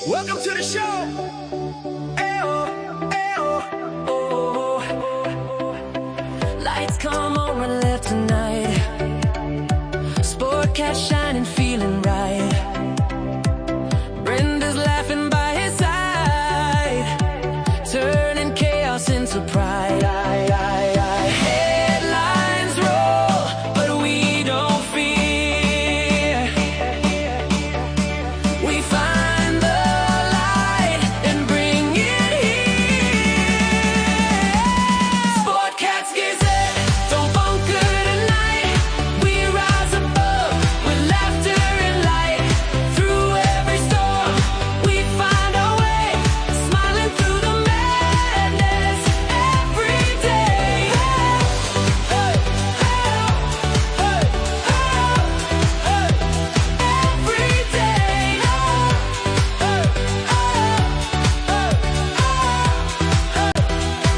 Welcome to the show. Ayo, ayo, oh. Lights come on right left tonight. Sportcat shining, feeling right. Brenda's laughing by his side, turning chaos into pride. Headlines roll, but we don't fear. We find the light and bring it here. Sportcat's Gazette, don't bunker tonight. We rise above with laughter and light. Through every storm, we find our way, smiling through the madness every day. Hey, hey, hey, hey, every day.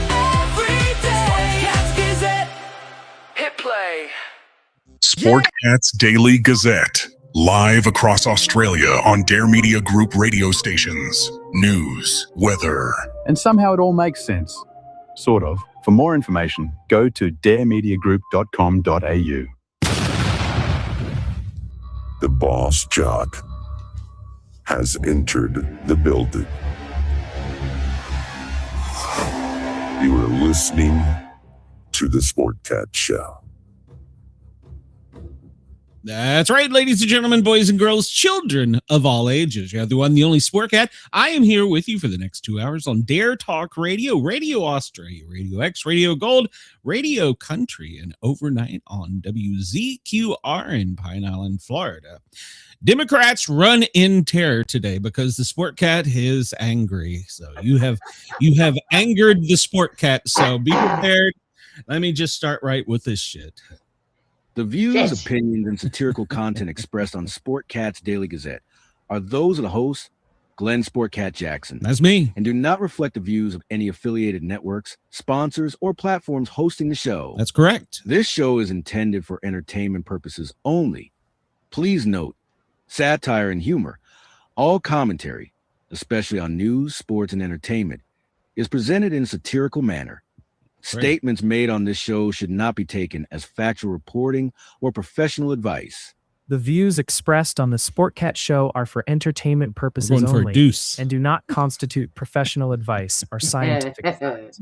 Every day. Sportcat's Gazette, hit play. Sportcat's Daily Gazette, live across Australia on Dare Media Group radio stations. News, weather, And somehow it all makes sense. Sort of. For more information, go to daremediagroup.com.au. The boss jock has entered the building. You are listening to the Sportcat Show. That's right, ladies and gentlemen, boys and girls, children of all ages. You have the one, the only Sportcat. I am here with you for the next 2 hours on Dare Talk Radio, Radio Australia, Radio X, Radio Gold, Radio Country, and overnight on WZQR in Pine Island, Florida. Democrats run in terror today because the Sportcat is angry. So you have angered the Sportcat. So be prepared. Let me just start right with this shit. The views, opinions, and satirical content expressed on Sportcat's Daily Gazette are those of the host, Glenn Sportcat Jackson, That's me. and do not reflect the views of any affiliated networks, sponsors, or platforms hosting the show. That's correct. This show is intended for entertainment purposes only. Please note, satire and humor, all commentary, especially on news, sports, and entertainment, is presented in a satirical manner. Statements made on this show should not be taken as factual reporting or professional advice. The views expressed on the Sportcat Show are for entertainment purposes Going for a only deuce. and do not constitute professional advice or scientific advice.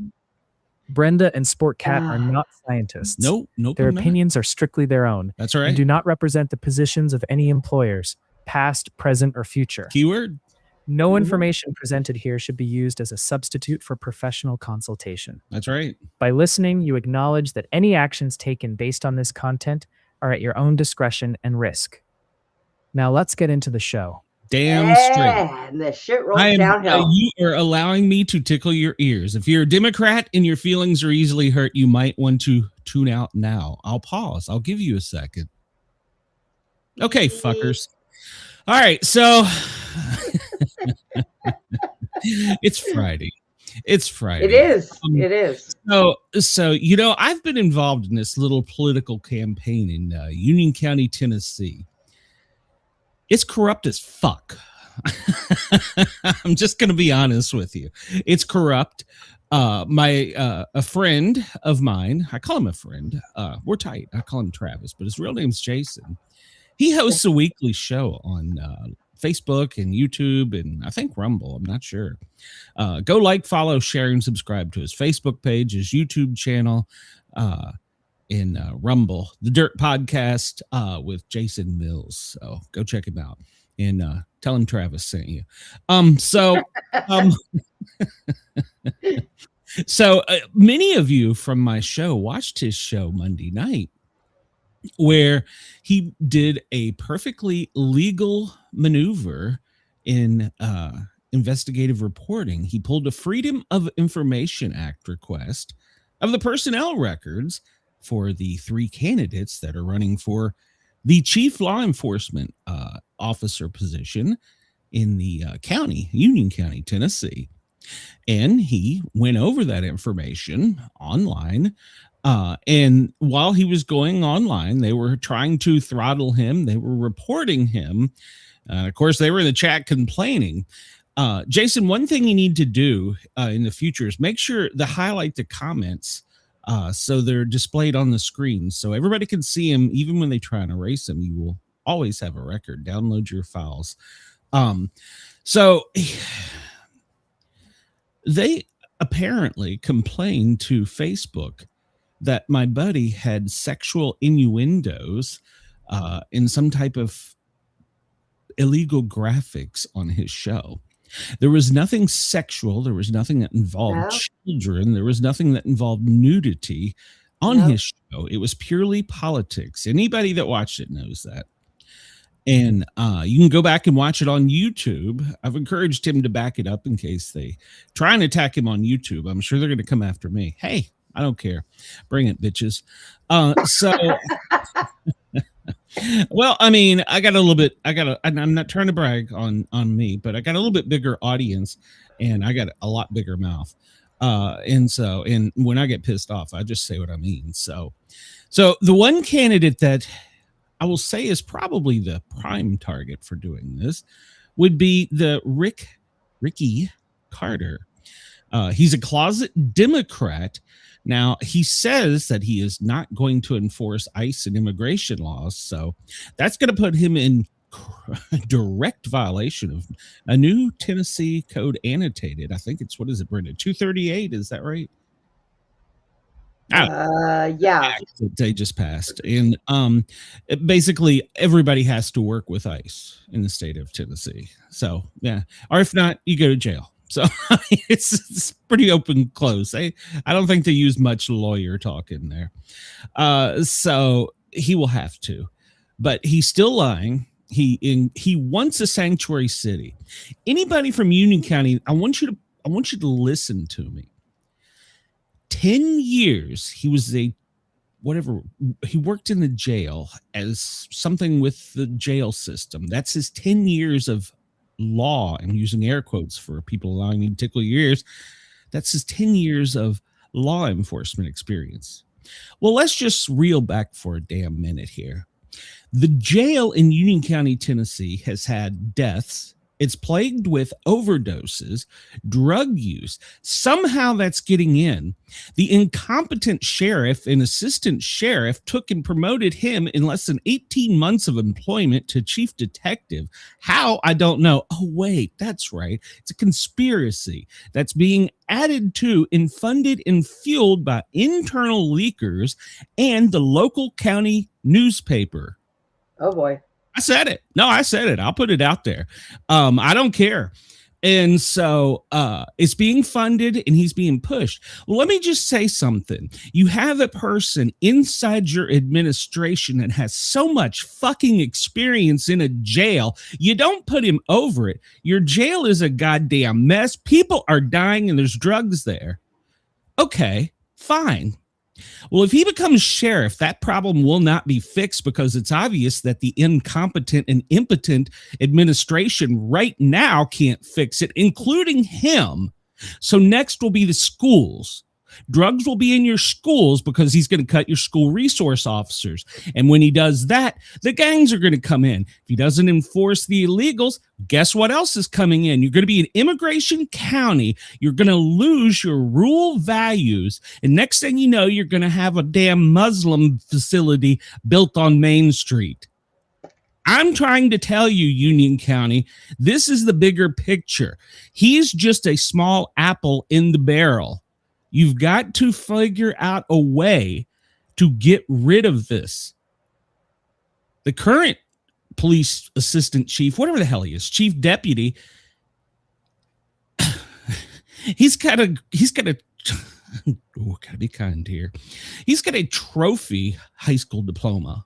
Brenda and Sportcat are not scientists. Nope. Their I'm not. opinions are strictly their own That's all and right. do not represent the positions of any employers, past, present, or future. Keyword. No information presented here should be used as a substitute for professional consultation. That's right. By listening, you acknowledge that any actions taken based on this content are at your own discretion and risk. Now let's get into the show. Damn straight. And the shit rolls downhill. You are allowing me to tickle your ears. If you're a Democrat and your feelings are easily hurt, you might want to tune out now. I'll pause. I'll give you a second. Okay, fuckers. All right, so it's Friday. It's Friday. It is. It is. So I've been involved in this little political campaign in Union County, Tennessee. It's corrupt as fuck. I'm just going to be honest with you. It's corrupt. A friend of mine, I call him a friend. We're tight. I call him Travis, but his real name's Jason. He hosts a weekly show on Facebook and YouTube and I think Rumble. I'm not sure. Go like, follow, share, and subscribe to his Facebook page, his YouTube channel, in Rumble, the Dirt Podcast with Jason Mills. So go check him out and tell him Travis sent you. So many of you from my show watched his show Monday night, where he did a perfectly legal maneuver in investigative reporting. He pulled a Freedom of Information Act request of the personnel records for the 3 candidates that are running for the chief law enforcement officer position in the county, Union County, Tennessee. And he went over that information online. And while he was going online, they were trying to throttle him. They were reporting him. Of course, they were in the chat complaining. Jason, one thing you need to do in the future is make sure to highlight the comments so they're displayed on the screen so everybody can see them. Even when they try and erase them, you will always have a record. Download your files. So they apparently complained to Facebook that my buddy had sexual innuendos in some type of illegal graphics on his show. There was nothing sexual. There was nothing that involved children. There was nothing that involved nudity on his show. It was purely politics. Anybody that watched it knows that. And you can go back and watch it on YouTube. I've encouraged him to back it up in case they try and attack him on YouTube. I'm sure they're going to come after me. Hey, I don't care. Bring it, bitches. Well, I mean, I'm not trying to brag on me, but I got a little bit bigger audience and I got a lot bigger mouth. And when I get pissed off, I just say what I mean. So the one candidate that I will say is probably the prime target for doing this would be the Ricky Carter. He's a closet Democrat. Now, he says that he is not going to enforce ICE and immigration laws. So that's going to put him in direct violation of a new Tennessee code annotated. I think it's, what is it, Brenda? 238. Is that right? Yeah. They just passed. And basically everybody has to work with ICE in the state of Tennessee. So, yeah. Or if not, you go to jail. So it's pretty open close. I don't think they use much lawyer talk in there. So he will have to, but he's still lying. He wants a sanctuary city. Anybody from Union County, I want you to listen to me. 10 years he was he worked in the jail as something with the jail system. That's his 10 years of law. I'm using air quotes for people allowing me to tickle your ears. That's his 10 years of law enforcement experience. Well, let's just reel back for a damn minute here. The jail in Union County, Tennessee has had deaths. It's plagued with overdoses, drug use. Somehow that's getting in. The incompetent sheriff and assistant sheriff took and promoted him in less than 18 months of employment to chief detective. How? I don't know. Oh, wait, that's right. It's a conspiracy that's being added to and funded and fueled by internal leakers and the local county newspaper. Oh, boy. I said it. No, I said it. I'll put it out there. I don't care. And so it's being funded and he's being pushed. Well, let me just say something. You have a person inside your administration that has so much fucking experience in a jail. You don't put him over it. Your jail is a goddamn mess. People are dying and there's drugs there. Okay, fine. Well, if he becomes sheriff, that problem will not be fixed because it's obvious that the incompetent and impotent administration right now can't fix it, including him. So next will be the schools. Drugs will be in your schools because he's going to cut your school resource officers. And when he does that, the gangs are going to come in. If he doesn't enforce the illegals, guess what else is coming in? You're going to be an immigration county. You're going to lose your rural values. And next thing you know, you're going to have a damn Muslim facility built on Main Street. I'm trying to tell you, Union County, this is the bigger picture. He's just a small apple in the barrel. You've got to figure out a way to get rid of this. The current police assistant chief, whatever the hell he is, chief deputy, he's got a gotta be kind here. He's got a trophy high school diploma,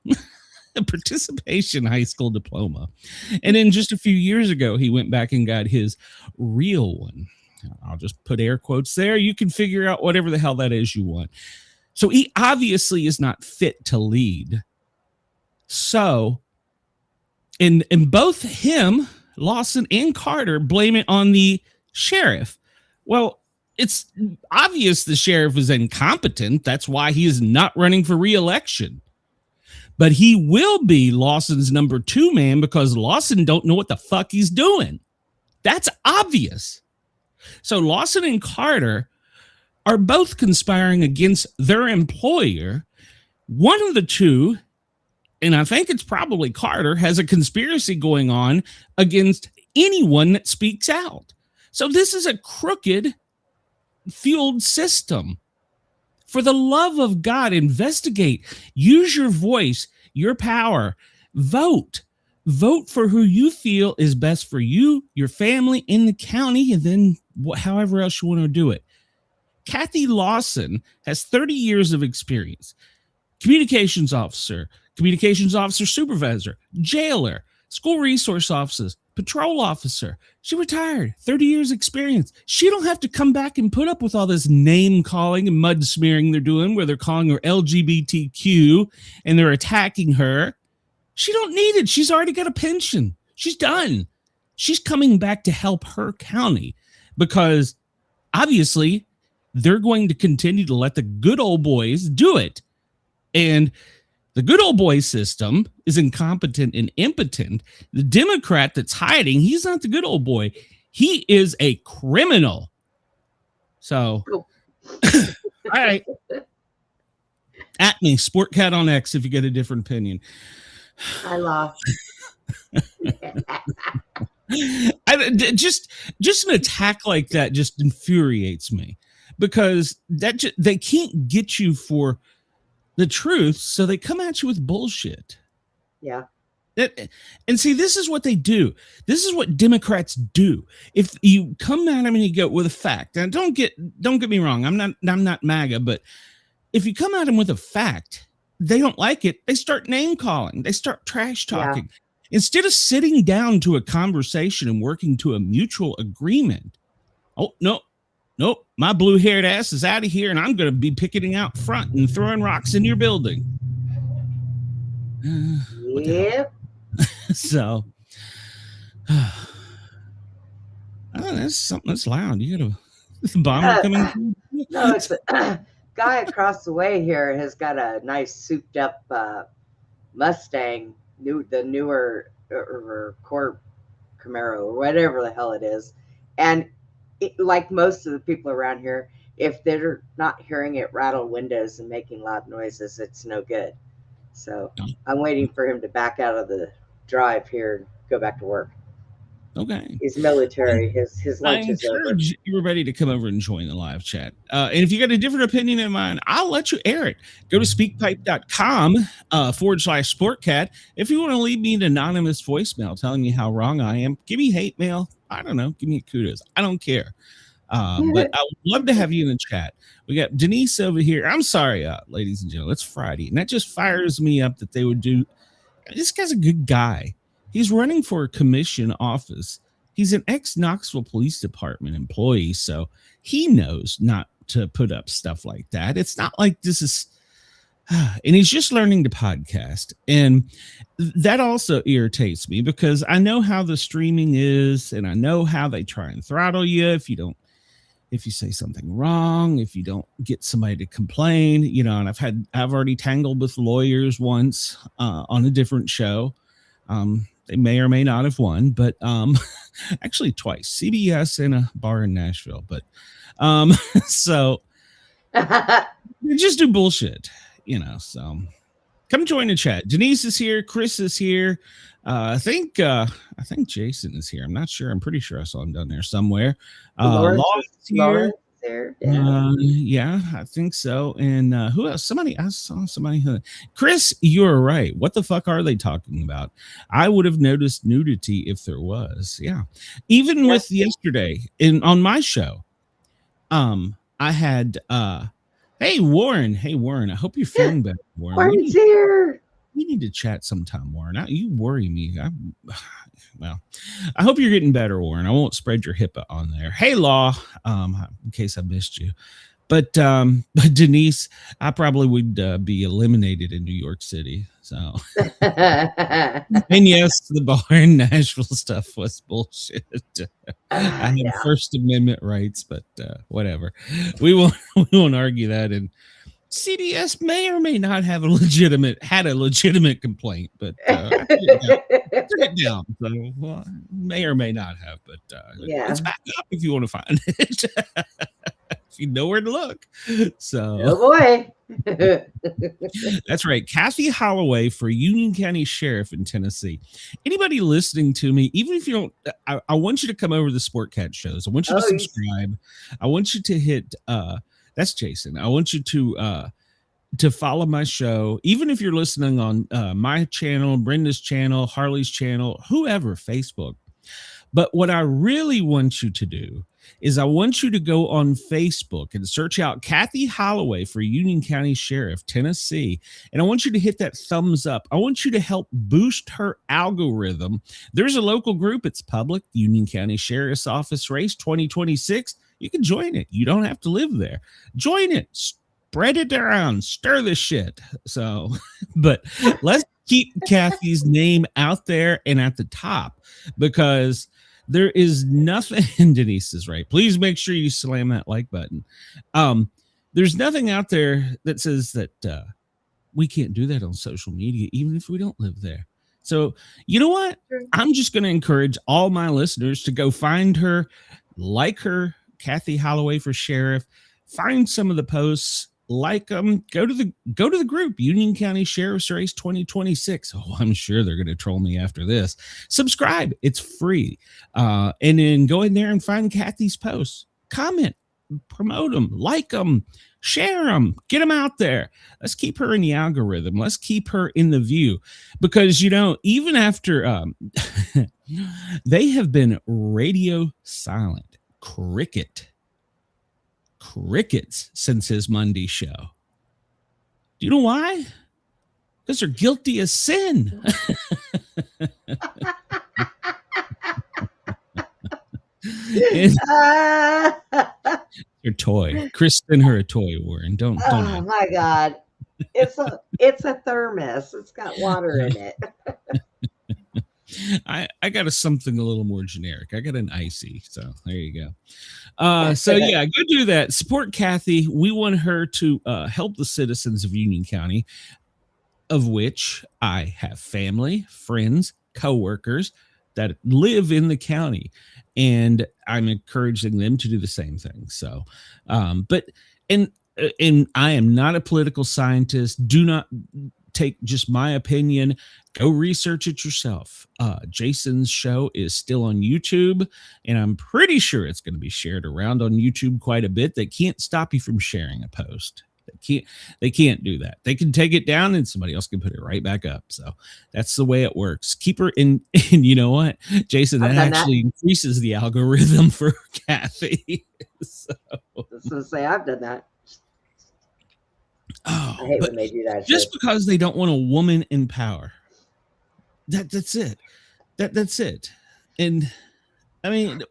a participation high school diploma. And then just a few years ago, he went back and got his real one. I'll just put air quotes there. You can figure out whatever the hell that is you want. So he obviously is not fit to lead. So, and both him, Lawson and Carter, blame it on the sheriff. Well, it's obvious the sheriff is incompetent. That's why he is not running for re-election. But he will be Lawson's number 2 man because Lawson don't know what the fuck he's doing. That's obvious. So Lawson and Carter are both conspiring against their employer. One of the two, and I think it's probably Carter, has a conspiracy going on against anyone that speaks out. So this is a crooked fueled system. For the love of God, investigate, use your voice, your power, vote for who you feel is best for you, your family, in the county, and then however else you want to do it. Kathy Lawson has 30 years of experience. Communications officer supervisor, jailer, school resource officers, patrol officer. She retired, 30 years experience. She don't have to come back and put up with all this name calling and mud smearing they're doing where they're calling her LGBTQ and they're attacking her. She don't need it. She's already got a pension. She's done. She's coming back to help her county because obviously they're going to continue to let the good old boys do it. And the good old boy system is incompetent and impotent. The Democrat that's hiding, he's not the good old boy. He is a criminal. So, all right. At me, Sportcat on X if you get a different opinion. I lost. Just an attack like that just infuriates me because they can't get you for the truth, so they come at you with bullshit. Yeah. And see, this is what they do. This is what Democrats do. If you come at them and you go with a fact, and don't get me wrong, I'm not MAGA, but if you come at them with a fact, they don't like it. They start name calling. They start trash talking. Yeah. Instead of sitting down to a conversation and working to a mutual agreement. Oh, no. Nope, my blue-haired ass is out of here, and I'm going to be picketing out front and throwing rocks in your building. Yep. So, that's something that's loud. You got a bomber coming? No, it's a guy across the way here has got a nice souped-up Mustang, the newer Corp Camaro, or whatever the hell it is, and like most of the people around here, if they're not hearing it rattle windows and making loud noises, it's no good. So I'm waiting for him to back out of the drive here and go back to work. Okay. He's military. His lunch is over. I encourage everybody to come over and join the live chat. And if you got a different opinion than mine, I'll let you air it. Go to speakpipe.com /Sportcat. If you want to leave me an anonymous voicemail telling me how wrong I am, give me hate mail. I don't know. Give me kudos. I don't care. But I would love to have you in the chat. We got Denise over here. I'm sorry, ladies and gentlemen. It's Friday. And that just fires me up that they would do. This guy's a good guy. He's running for a commission office. He's an ex-Knoxville Police Department employee, so he knows not to put up stuff like that. It's not like this is... And he's just learning to podcast. And that also irritates me because I know how the streaming is, and I know how they try and throttle you if you say something wrong, if you don't get somebody to complain, and I've already tangled with lawyers once on a different show. They may or may not have won, but actually twice, CBS and a bar in Nashville. But so they just do bullshit, so come join the chat. Denise is here. Chris is here. I think Jason is here. I'm not sure. I'm pretty sure I saw him down there somewhere. Lawrence is here. There. Yeah, I think so. And who else? I saw somebody. Chris, you're right. What the fuck are they talking about? I would have noticed nudity if there was. Yeah. Even with yesterday on my show, I had hey Warren. I hope you're feeling better, Warren. Warren's here. We need to chat sometime, Warren. You worry me. I hope you're getting better, Warren. I won't spread your HIPAA on there. Hey, Law, in case I missed you. But Denise, I probably would be eliminated in New York City. So, and yes, the bar in Nashville stuff was bullshit. I had First Amendment rights, but whatever. We won't argue that. And CDS may or may not have had a legitimate complaint, but I took it down. So well, may or may not have, but Yeah. it's back up if you want to find it. If you know where to look. So Oh boy. that's right. Kathy Holloway for Union County Sheriff in Tennessee. Anybody listening to me, even if you don't, I want you to come over to the Sportcat shows. I want you to subscribe. I want you to hit that's Jason. I want you to follow my show, even if you're listening on my channel, Brenda's channel, Harley's channel, whoever, Facebook. But what I really want you to do is I want you to go on Facebook and search out Kathy Holloway for Union County Sheriff, Tennessee. And I want you to hit that thumbs up. I want you to help boost her algorithm. There's a local group. It's public, Union County Sheriff's Office Race 2026. You can join it. You don't have to live there. Join it. Spread it around. Stir the shit. So, but let's keep Kathy's name out there and at the top, because there is nothing, and Denise is right. Please make sure you slam that like button. There's nothing out there that says that we can't do that on social media, even if we don't live there. So you know what? I'm just going to encourage all my listeners to go find her, like her, Kathy Holloway for Sheriff, find some of the posts, like them, go to the group, Union County Sheriff's Race 2026. Oh, I'm sure they're going to troll me after this. Subscribe. It's free. And then go in there and find Kathy's posts, comment, promote them, like them, share them, get them out there. Let's keep her in the algorithm. Let's keep her in the view, because, you know, even after they have been radio silent, crickets since his Monday show. Do you know why? Because they're guilty as sin. Your toy. Chris sent her a toy, Warren. Don't. Oh my God. It's a thermos. It's got water in it. I got something a little more generic. I got an icy. So there you go. So yeah, go do that. Support Kathy. We want her to help the citizens of Union County, of which I have family, friends, coworkers that live in the county, and I'm encouraging them to do the same thing. So, but I am not a political scientist. Do not take just my opinion. Go research it yourself. Jason's show is still on YouTube, and I'm pretty sure it's going to be shared around on YouTube quite a bit. They can't stop you from sharing a post. They can't do that. They can take it down and somebody else can put it right back up. So that's the way it works. Keep her in. And you know what, Jason, that actually increases the algorithm for Kathy. So I was going to say, I've done that. Oh, I hate when they do that. Just because they don't want a woman in power. That's it. That's it. And I mean,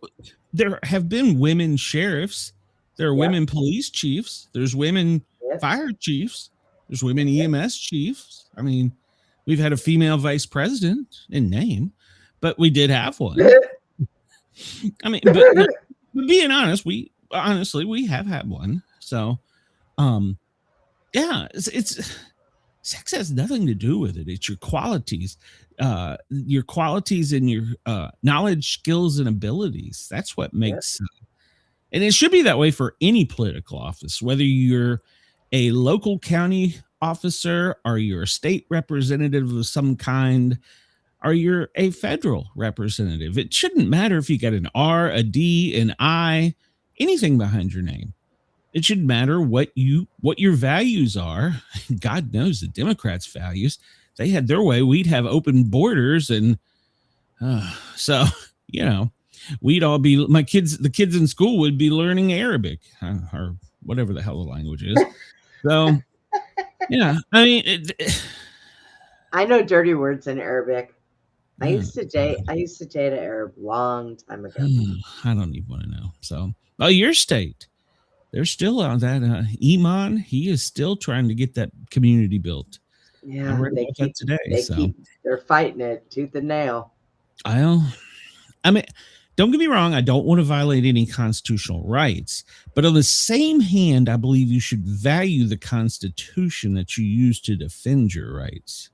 there have been women sheriffs. There are women police chiefs. There's women fire chiefs. There's women EMS chiefs. I mean, we've had a female vice president in name, but we did have one. I mean, but being honest, we have had one. So, yeah, it's sex has nothing to do with it. It's your qualities and your knowledge, skills, and abilities. That's what makes, and it should be that way for any political office, whether you're a local county officer or you're a state representative of some kind, or you're a federal representative. It shouldn't matter if you got an R, a D, an I, anything behind your name. It should matter what your values are. God knows the Democrats' values. If they had their way, we'd have open borders, and so you know, we'd all be the kids in school would be learning Arabic or whatever the hell the language is. So yeah, I mean, I know dirty words in Arabic. I used to date an Arab long time ago. I don't even want to know. So, your state. They're still on that. Iman, he is still trying to get that community built. Yeah, I read about that today. They're fighting it tooth and nail. I mean, don't get me wrong, I don't want to violate any constitutional rights, but on the same hand, I believe you should value the Constitution that you use to defend your rights.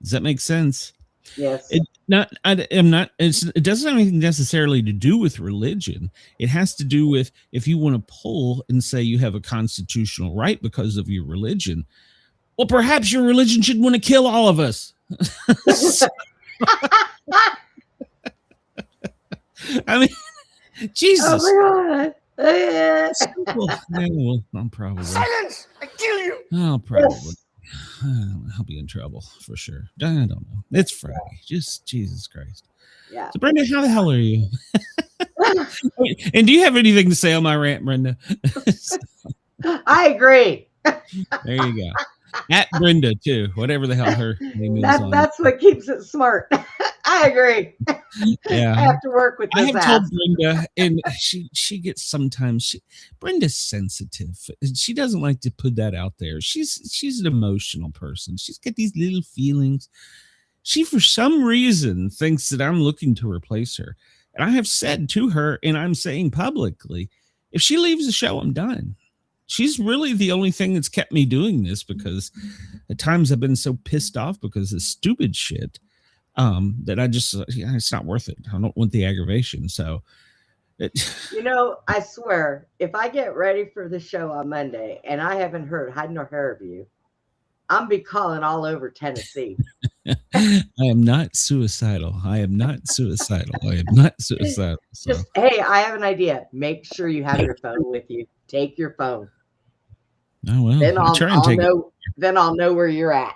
Does that make sense? Yes. It doesn't have anything necessarily to do with religion. It has to do with if you want to pull and say you have a constitutional right because of your religion. Well, perhaps your religion should want to kill all of us. I mean, Jesus. Oh my God. Well, I'm probably. Silence! I kill you. I'll probably. I'll be in trouble for sure. I don't know. It's Friday. Just Jesus Christ. Yeah. So, Brenda, how the hell are you? And do you have anything to say on my rant, Brenda? I agree. There you go. At Brenda too, whatever the hell her name is. That's what keeps it smart. I agree. Yeah, I have to work with this. I have told Brenda, and she gets sometimes. Brenda's sensitive. She doesn't like to put that out there. She's an emotional person. She's got these little feelings. She, for some reason, thinks that I'm looking to replace her. And I have said to her, and I'm saying publicly, if she leaves the show, I'm done. She's really the only thing that's kept me doing this, because at times I've been so pissed off because of stupid shit that I just, it's not worth it. I don't want the aggravation. So, I swear, if I get ready for the show on Monday and I haven't heard hide nor hair of you, I'm be calling all over Tennessee. I am not suicidal. I am not suicidal. So. Just, hey, I have an idea. Make sure you have your phone with you. Take your phone. Oh well. Then I'll know where you're at.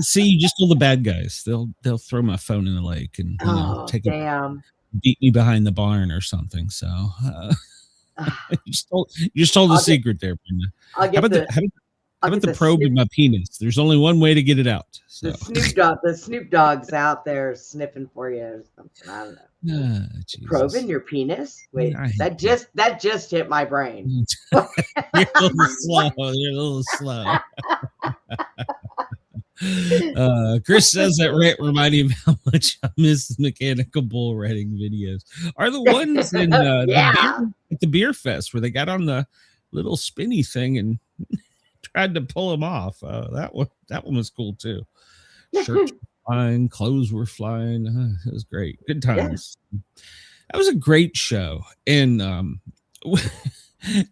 See, you just told the bad guys. They'll throw my phone in the lake and take it, beat me behind the barn or something. So you just told the secret there, Brenda. How about the probe in my penis? There's only one way to get it out. So. The Snoop Dogg's out there sniffing for you or something. I don't know. Probe in your penis? Wait, that just hit my brain. You're a little slow. Chris says that rant reminded me of how much I miss mechanical bull riding videos. Are the ones in at the beer fest where they got on the little spinny thing and tried to pull him off? That one was cool too. Shirts were flying, clothes were flying. It was great. Good times. Yeah. That was a great show, and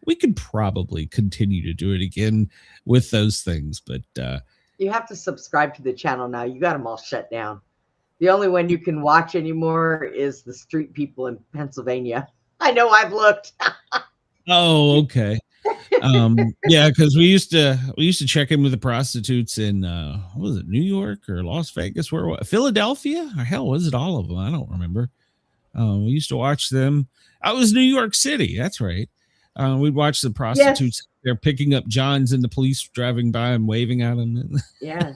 we could probably continue to do it again with those things, but you have to subscribe to the channel now. You got them all shut down. The only one you can watch anymore is the street people in Pennsylvania. I know, I've looked. Oh, okay. Yeah, because we used to check in with the prostitutes in what was it, New York or Las Vegas? Where was Philadelphia? Or hell, was it all of them? I don't remember. We used to watch them. I was New York City. That's right. We'd watch the prostitutes. Yes. They're picking up Johns and the police driving by and waving at them. Yeah.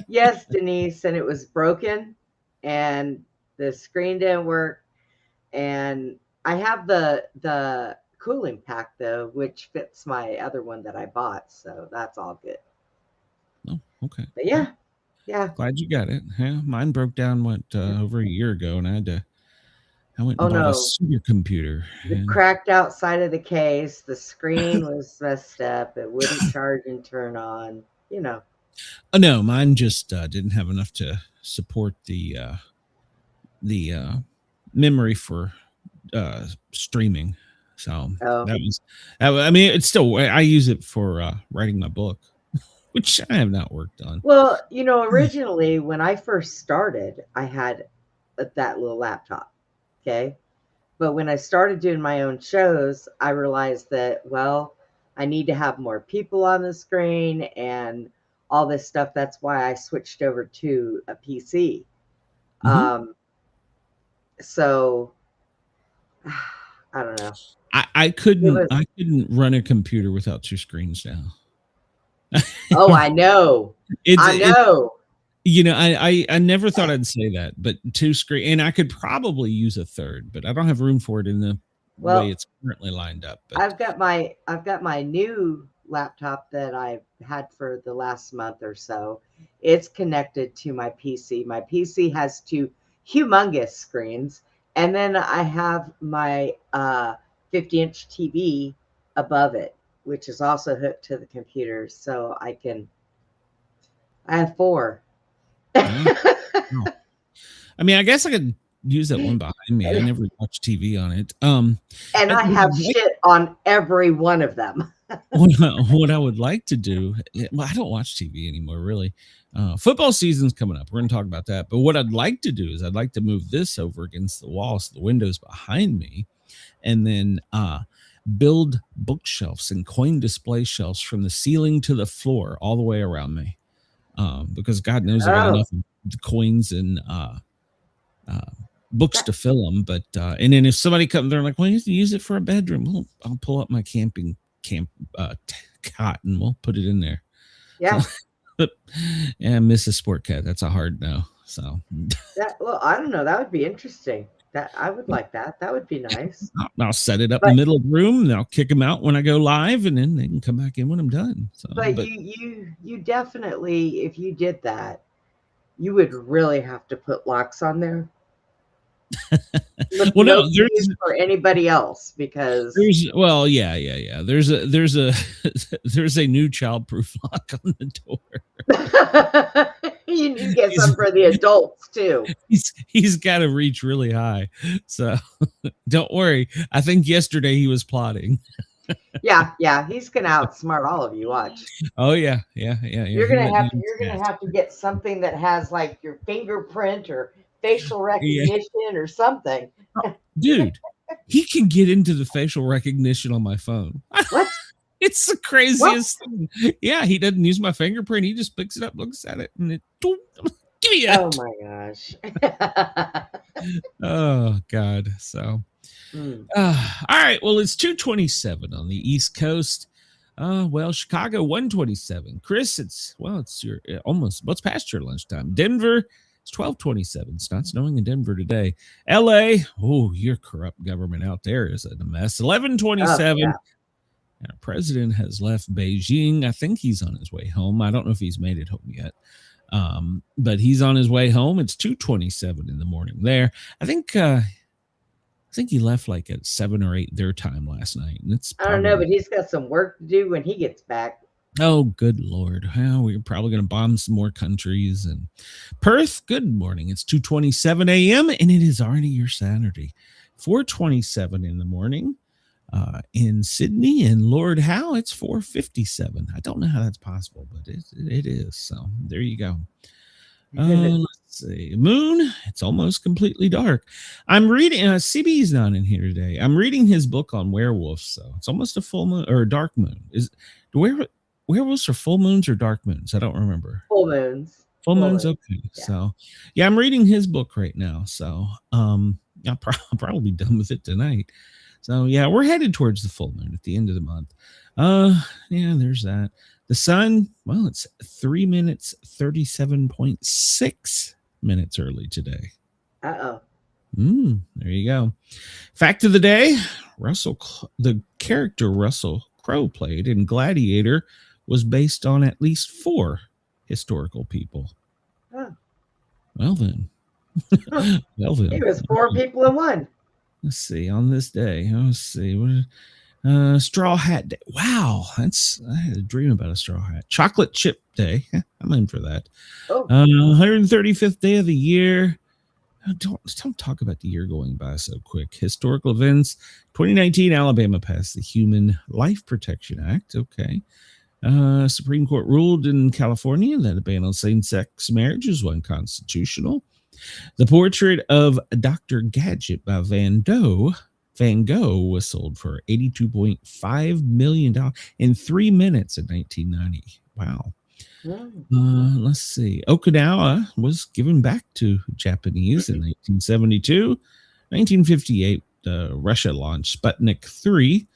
Yes, Denise. And it was broken and the screen didn't work. And I have the cooling pack though, which fits my other one that I bought. So that's all good. Oh, okay. But yeah. Glad you got it. Yeah, mine broke down over a year ago, and I went and bought a supercomputer. It cracked outside of the case. The screen was messed up. It wouldn't charge and turn on. Oh no, mine just didn't have enough to support the memory for streaming. So that was. I mean, it's still. I use it for writing my book, which I have not worked on. Well, originally when I first started, I had that little laptop. Okay. But when I started doing my own shows, I realized that, I need to have more people on the screen and all this stuff. That's why I switched over to a PC. Mm-hmm. So I don't know. I couldn't run a computer without two screens now. Oh, I know. I know. I never thought I'd say that, but two screen, and I could probably use a third, but I don't have room for it in the way it's currently lined up. But I've got my new laptop that I've had for the last month or so. It's connected to my PC. My PC has two humongous screens, And then I have my 50-inch TV above it, which is also hooked to the computer. So I have 4. Oh. I mean, I guess I could use that one behind me. I never watched TV on it. And I have shit on every one of them. What I would like to do, well, I don't watch TV anymore, really. Football season's coming up. We're going to talk about that. But what I'd like to do is I'd like to move this over against the wall, so the window's behind me, and then build bookshelves and coin display shelves from the ceiling to the floor all the way around me. Because God knows I got enough coins and books to fill them. But and then if somebody comes, they're like, well, you have to use it for a bedroom. Well, I'll pull up my camp cot and we'll put it in there. Yeah. So, but yeah, Mrs. Sportcat, that's a hard no. So well, I don't know. That would be interesting. That I would like that. That would be nice. I'll set it up in the middle of the room and I'll kick them out when I go live, and then they can come back in when I'm done. So, but you definitely, if you did that, you would really have to put locks on there. Well, no, there's for anybody else, because there's there's a new childproof lock on the door. You need to get some for the adults too. He's got to reach really high, so don't worry. I think yesterday he was plotting. Yeah, he's gonna outsmart all of you. Watch. Oh yeah. You're gonna have to get something that has like your fingerprint or facial recognition or something. Dude, he can get into the facial recognition on my phone. What? It's the craziest thing. Yeah, he doesn't use my fingerprint. He just picks it up, looks at it, and it. Give me it. Oh my gosh. Oh God. So. All right. Well, it's 2:27 on the East Coast. Well, Chicago 1:27. Chris, it's your almost what's past your lunchtime. Denver, it's 12:27. It's not snowing in Denver today. LA, your corrupt government out there is a mess. 11:27. Yeah. Our president has left Beijing. I think he's on his way home. I don't know if he's made it home yet. But he's on his way home. It's 2:27 in the morning there. I think he left like at 7 or 8 their time last night. And I don't know, but he's got some work to do when he gets back. Oh, good Lord. Well, we're probably going to bomb some more countries. And Perth, good morning. It's 2:27 a.m. and it is already your Saturday. 4:27 in the morning in Sydney, and Lord Howe, it's 4:57. I don't know how that's possible, but it is. So there you go. Let's see. Moon, it's almost completely dark. I'm reading, CB's not in here today. I'm reading his book on werewolves. So it's almost a full moon or a dark moon. Werewolves are full moons or dark moons? I don't remember. Full moons. Full moons. Okay. Yeah. So yeah, I'm reading his book right now. So I'll probably be done with it tonight. So yeah, we're headed towards the full moon at the end of the month. Yeah, there's that. The sun, well, it's 3 minutes, 37.6 minutes early today. Uh-oh. There you go. Fact of the day, the character Russell Crowe played in Gladiator was based on at least 4 historical people. Huh. Well then. Well then. It was 4 people in one. Let's see, on this day. Let's see. Straw Hat Day. Wow, I had a dream about a straw hat. Chocolate Chip Day. I'm in for that. 135th day of the year. Don't talk about the year going by so quick. Historical events. 2019, Alabama passed the Human Life Protection Act. Okay. Supreme Court ruled in California that a ban on same-sex marriage is unconstitutional. The portrait of Dr. Gadget by Van Gogh was sold for $82.5 million in 3 minutes in 1990. Wow. Let's see. Okinawa was given back to Japanese in 1972. 1958, Russia launched Sputnik 3.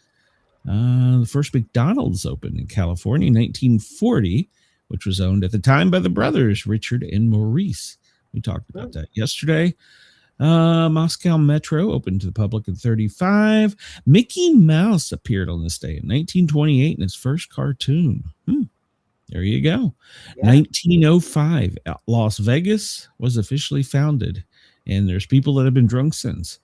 The first McDonald's opened in California in 1940, which was owned at the time by the brothers Richard and Maurice. We talked about that yesterday. Moscow Metro opened to the public in 1935. Mickey Mouse appeared on this day in 1928 in its first cartoon. There you go. Yeah. 1905, Las Vegas was officially founded, and there's people that have been drunk since.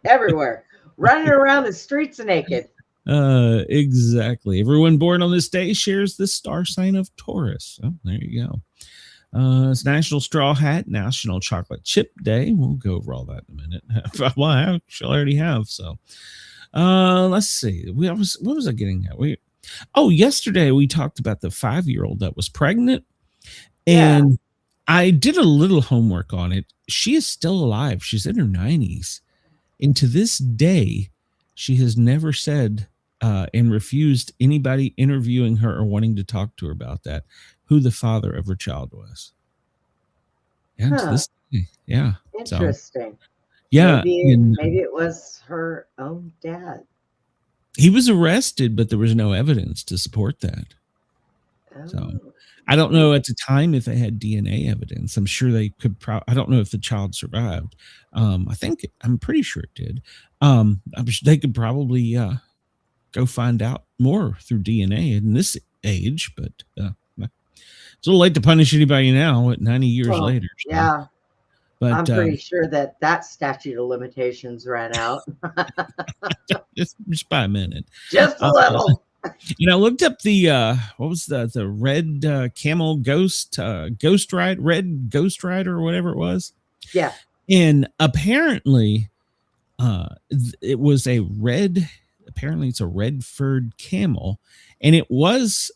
Everywhere, running around the streets naked. Exactly. Everyone born on this day shares the star sign of Taurus. Oh, there you go. It's National Straw Hat, National Chocolate Chip Day. We'll go over all that in a minute. Well, I actually already have. So, let's see. What was I getting at? Yesterday we talked about the 5-year-old that was pregnant, and I did a little homework on it. She is still alive. She's in her 90s, and to this day, she has never said and refused anybody interviewing her or wanting to talk to her about that, who the father of her child was. Yeah, to this day. Yeah. Interesting. So, yeah. Maybe it was her own dad. He was arrested, but there was no evidence to support that. Oh. So I don't know at the time if they had DNA evidence. I'm sure they could. I don't know if the child survived. I'm pretty sure it did. They could probably go find out more through DNA in this age, but it's a little late to punish anybody now at 90 years later. So. Yeah. But I'm pretty sure that statute of limitations ran out. just by a minute. Just a little. I looked up the what was the red camel ghost ride, red ghost rider or whatever it was. Yeah. And apparently it was it's a red furred camel, and it was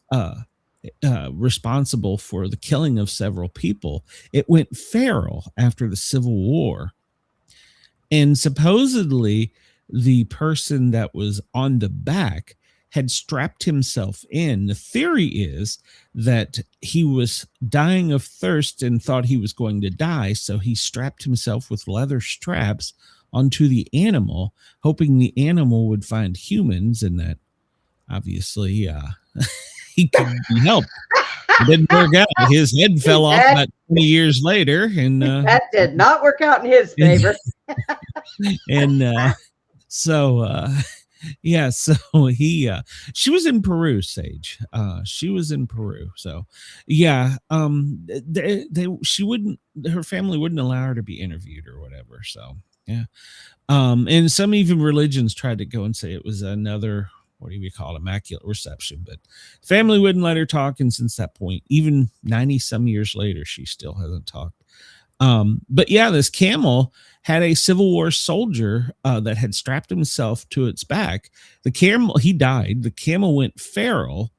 responsible for the killing of several people. It went feral after the Civil War, and supposedly the person that was on the back had strapped himself in. The theory is that he was dying of thirst and thought he was going to die, so he strapped himself with leather straps onto the animal, hoping the animal would find humans, and that obviously he could be helped. It didn't work out. His head fell off about 20 years later, and that did not work out in his favor. And so she was in Peru, Sage. She was in Peru. So yeah, her family wouldn't allow her to be interviewed or whatever. So yeah. And some even religions tried to go and say it was another, what do we call it, immaculate reception, but family wouldn't let her talk. And since that point, even 90 some years later, she still hasn't talked. But yeah, this camel had a Civil War soldier that had strapped himself to its back. The camel, he died. The camel went feral.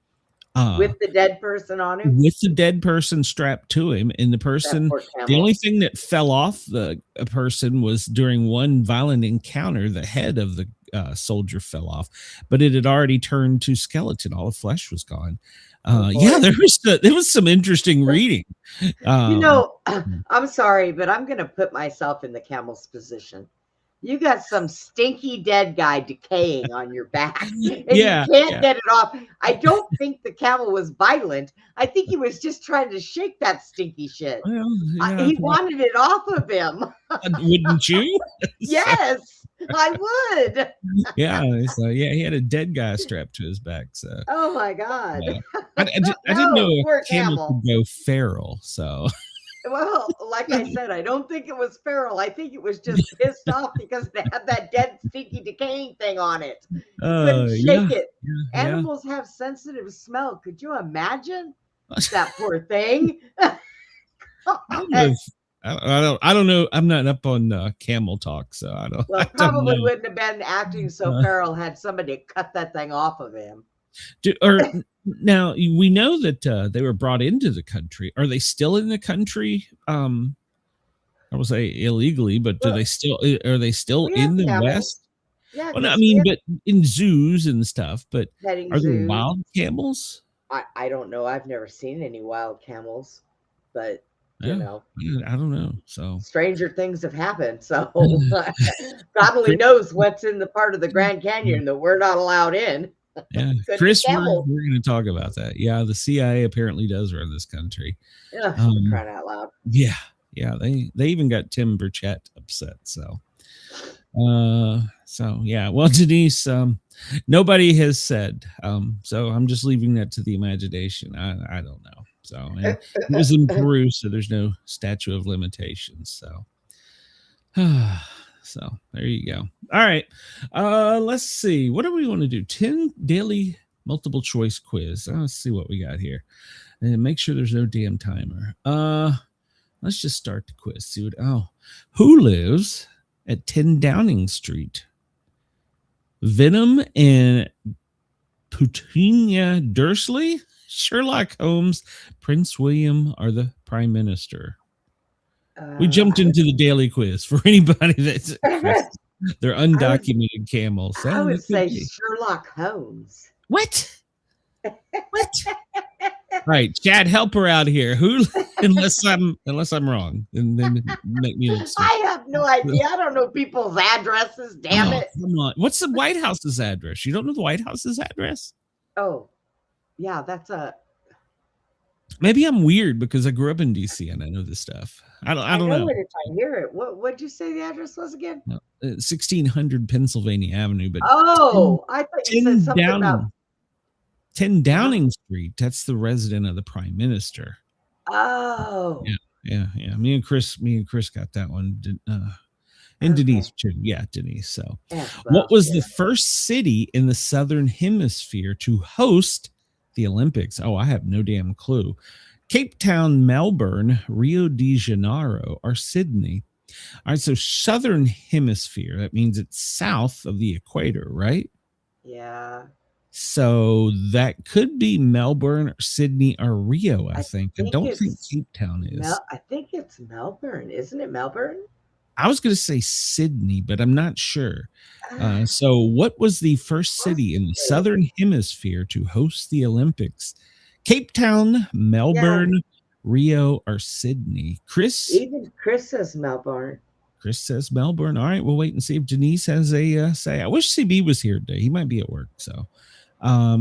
With the dead person on him? With the dead person strapped to him. And the person, the only thing that fell off the person was during one violent encounter, the head of the soldier fell off, but it had already turned to skeleton. All the flesh was gone. Yeah, there was some interesting reading. I'm sorry, but I'm going to put myself in the camel's position. You got some stinky dead guy decaying on your back, and you can't get it off. I don't think the camel was violent. I think he was just trying to shake that stinky shit. Well, he wanted it off of him. Wouldn't you? Yes, I would. So he had a dead guy strapped to his back. So oh my god, I didn't know a camel could go feral. So. Well, like I said, I don't think it was feral. I think it was just pissed off because they had that dead, stinky, decaying thing on it. Couldn't shake it. Animals have sensitive smell. Could you imagine that poor thing? I don't know. I'm not up on camel talk, so I don't. Well, probably wouldn't have been acting so feral had somebody cut that thing off of him. Now we know that they were brought into the country. Are they still in the country? I will say illegally, but are they still in the West? Yeah, well, I mean, but in zoos and stuff. But are there wild camels? I don't know. I've never seen any wild camels, but you know, I don't know. So stranger things have happened. So probably knows what's in the part of the Grand Canyon that we're not allowed in. Yeah, Chris, we're going to talk about that. Yeah, the CIA apparently does run this country. Yeah, crying out loud. Yeah. They even got Tim Burchett upset. So yeah. Well, Denise, nobody has said. So I'm just leaving that to the imagination. I don't know. So it was in Peru, so there's no statute of limitations. So So there you go. All right. Let's see. What do we want to do? 10 daily multiple choice quiz. Let's see what we got here. And make sure there's no damn timer. Let's just start the quiz. See what who lives at 10 Downing Street? Venom and Petunia Dursley, Sherlock Holmes, Prince William, or the Prime Minister? We jumped into the daily quiz for anybody that's they're undocumented camels. I would say Sherlock Holmes. What? What? All right, Chad, help her out here. Who? Unless I'm wrong, and then make me look stupid. I have no idea. I don't know people's addresses. Damn it! Come on. What's the White House's address? You don't know the White House's address? Oh, yeah, that's a. Maybe I'm weird because I grew up in DC and I know this stuff. I don't know. It if I hear it. What'd you say the address was again? No, 1600 Pennsylvania Avenue. But I thought you said something about 10 Downing Street. That's the resident of the Prime Minister. Oh. Yeah. Me and Chris got that one. And Denise too. Yeah, Denise. So, what was the first city in the Southern Hemisphere to host the Olympics? Oh, I have no damn clue. Cape Town, Melbourne, Rio de Janeiro, or Sydney. All right, so Southern Hemisphere. That means it's south of the equator, right? Yeah. So that could be Melbourne, or Sydney, or Rio, I think. I don't think Cape Town is. I think it's Melbourne. Isn't it Melbourne? I was going to say Sydney, but I'm not sure. So what was the first city in the Southern Hemisphere to host the Olympics? Cape Town, Melbourne, Rio, or Sydney? Chris? Even Chris says Melbourne. Chris says Melbourne. All right, we'll wait and see if Denise has a say. I wish CB was here today. He might be at work. So, all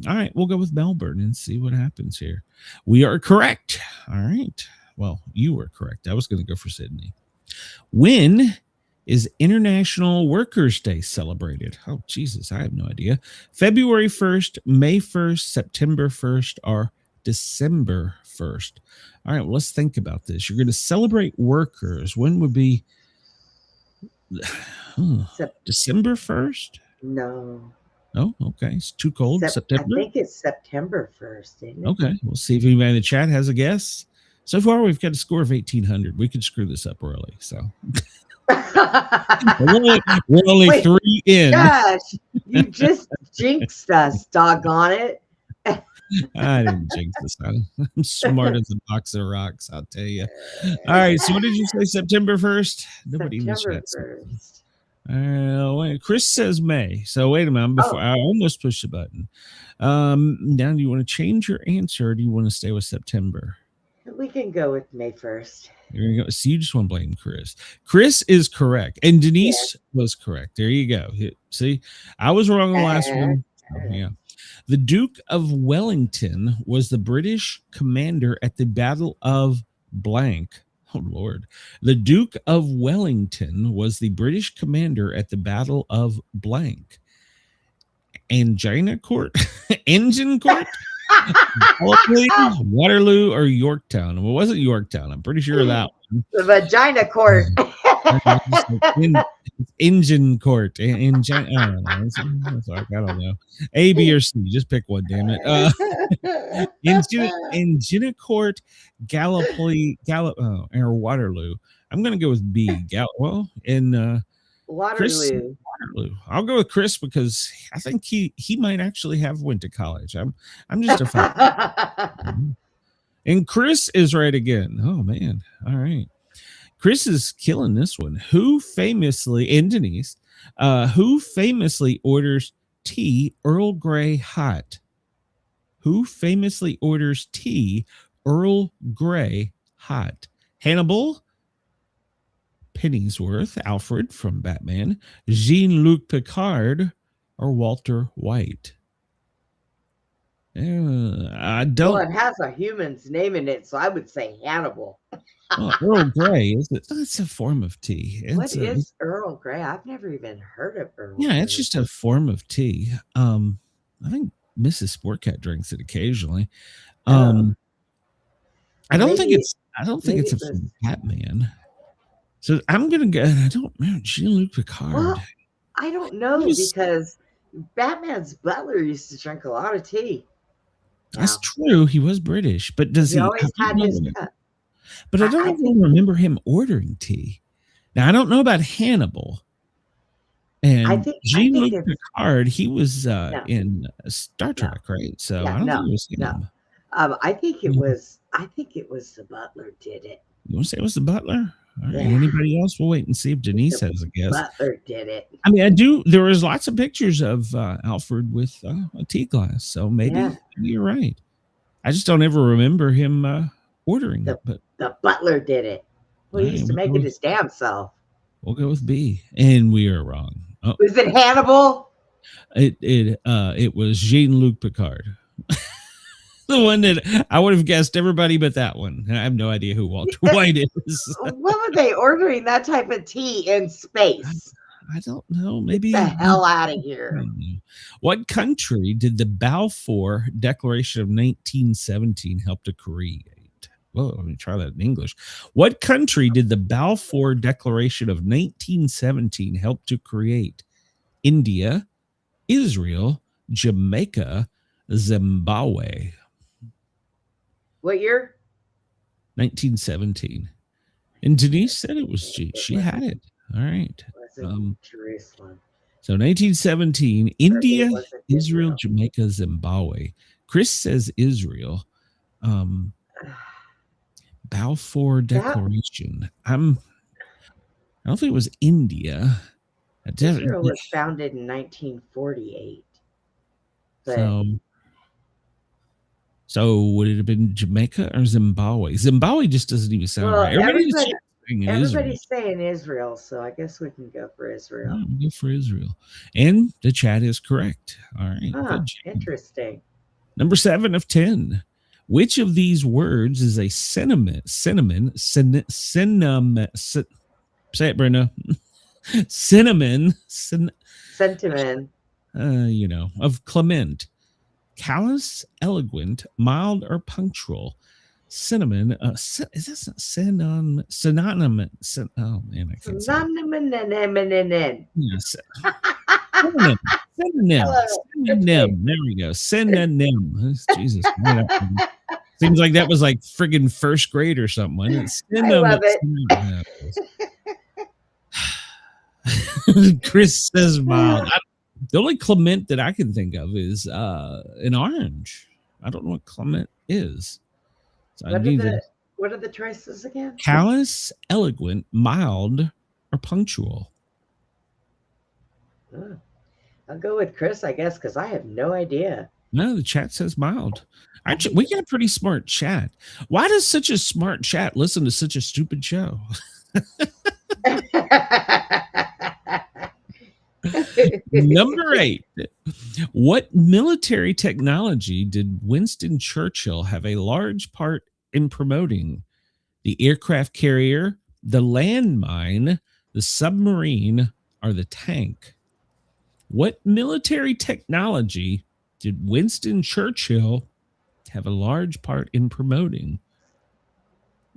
right, we'll go with Melbourne and see what happens here. We are correct. All right. Well, you were correct. I was going to go for Sydney. When is International Workers' Day celebrated? Oh, Jesus, I have no idea. February 1st, May 1st, September 1st, or December 1st? All right, well, let's think about this. You're going to celebrate workers. When would be December 1st? No. Oh, okay. It's too cold. September? I think it's September 1st, isn't it? Okay, we'll see if anybody in the chat has a guess. So far, we've got a score of 1,800. We could screw this up early. So we're only 3 in. Gosh, you just jinxed us, doggone it. I didn't jinx this. I'm smart as a box of rocks, I'll tell you. All right, so what did you say, September 1st? Nobody September in the chat. Wait, Chris says May. So wait a minute. I almost pushed the button. Now, do you want to change your answer or do you want to stay with September? We can go with May 1st. There you go. So you just want to blame Chris. Chris is correct. And Denise was correct. There you go. See, I was wrong on the last one. Yeah. The Duke of Wellington was the British commander at the Battle of blank. Oh, Lord. The Duke of Wellington was the British commander at the Battle of blank. Angina Court? Engine Court? Waterloo or Yorktown? Well, it wasn't Yorktown. I'm pretty sure of that one. The Vagina Court. Engine Court. I don't know. A, B, or C. Just pick one, damn it. Engina Court, Gallipoli, or Waterloo. I'm going to go with B. Waterloo. Waterloo. I'll go with Chris because I think he might actually have went to college. I'm just a fan. And Chris is right again. Oh man. All right. Chris is killing this one. Who famously orders tea Earl Grey hot? Who famously orders tea Earl Grey hot? Hannibal, Pennyworth, Alfred from Batman, Jean-Luc Picard, or Walter White? I don't. Well, it has a human's name in it, so I would say Hannibal. Earl Grey is it? It's a form of tea. What is Earl Grey? I've never even heard of Earl. Yeah, Grey. it's just a form of tea. I think Mrs. Sportcat drinks it occasionally. I don't think it's a Batman. So I'm gonna go. I don't remember Jean-Luc Picard. Well, I don't know He's- because Batman's butler used to drink a lot of tea. That's Now, true. He was British, but does he he? always I had don't his know. cup. But I I don't think- even remember him ordering tea. Now I don't know about Hannibal. And think Jean-Luc it's- Picard, he was No. in Star Trek, right? So Yeah, I don't no, think it was him. no. I think it was. I think it was the butler did it. You want to say it was the butler? All right. Yeah. Anybody else? We'll wait and see if Denise The has a guess. Butler did it. I mean, I do. There was lots of pictures of Alfred with a tea glass, so maybe you're right. I just don't ever remember him ordering it. But The butler did it. Well, he Right, used to we'll make go it his damn self. we'll go with B, and we are wrong. Oh, Was it Hannibal? it was Jean-Luc Picard. The one that I would have guessed everybody but that one. I have no idea who Walter White is. What were they ordering that type of tea in space? I don't know. Maybe Get the hell out of here. I don't know. What country did the Balfour Declaration of 1917 help to create? Well, let me try that in English. What country did the Balfour Declaration of 1917 help to create? India, Israel, Jamaica, Zimbabwe. What year? 1917. And Denise said it was she had it. All right. Was it Jerusalem? So 1917, India, Or was it Israel, Jamaica, Zimbabwe. Chris says Israel. Balfour Declaration. I don't think it was India. Israel was founded in 1948. But So would it have been Jamaica or Zimbabwe? Zimbabwe just doesn't even sound well, right. everybody's saying Israel, so I guess we can go for Israel. Go for Israel. And the chat is correct. All right. Huh, good job. interesting. Number 7 of 10. Which of these words is a synonym? Say it, Brenda. Cinnamon. Sentiment. Of Clement. Callous, eloquent, mild, or punctual. Cinnamon. Is this synonym? Oh man, I can't say. Synonym. Yes. Synonym. There we go. Synonym. Jesus. Seems like that was like friggin' first grade or something. Wasn't it? Synonym. I love it. Chris says mild. The only Clement that I can think of is an orange. I don't know what Clement is. So What are the choices again? Callous, eloquent, mild, or punctual. I'll go with Chris, I guess, because I have no idea. No, the chat says mild. We got a pretty smart chat. Why does such a smart chat listen to such a stupid show? Number 8. What military technology did Winston Churchill have a large part in promoting? The aircraft carrier, the landmine, the submarine, or the tank? What military technology did Winston Churchill have a large part in promoting?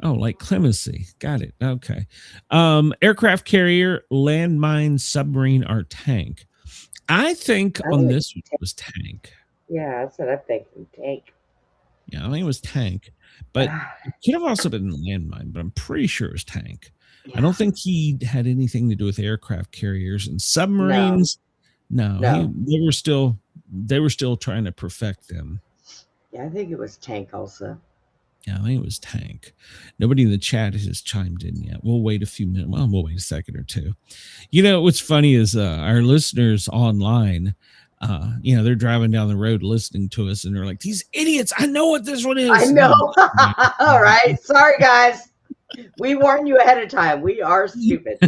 Oh, like clemency. Got it. Okay. Aircraft carrier, landmine, submarine, or tank. I think on this one was tank. Yeah, that's what I'm thinking. Tank. Yeah, I think it was tank. But it could have also been landmine, but I'm pretty sure it was tank. Yeah. I don't think he had anything to do with aircraft carriers and submarines. No. They were still trying to perfect them. Yeah, I think it was tank also. Yeah, I think it was tank. Nobody in the chat has chimed in yet. We'll wait a few minutes. Well, we'll wait a second or two. What's funny is our listeners online, they're driving down the road listening to us, and they're like, "These idiots! I know what this one is." I know. All right, sorry guys. We warn you ahead of time. We are stupid,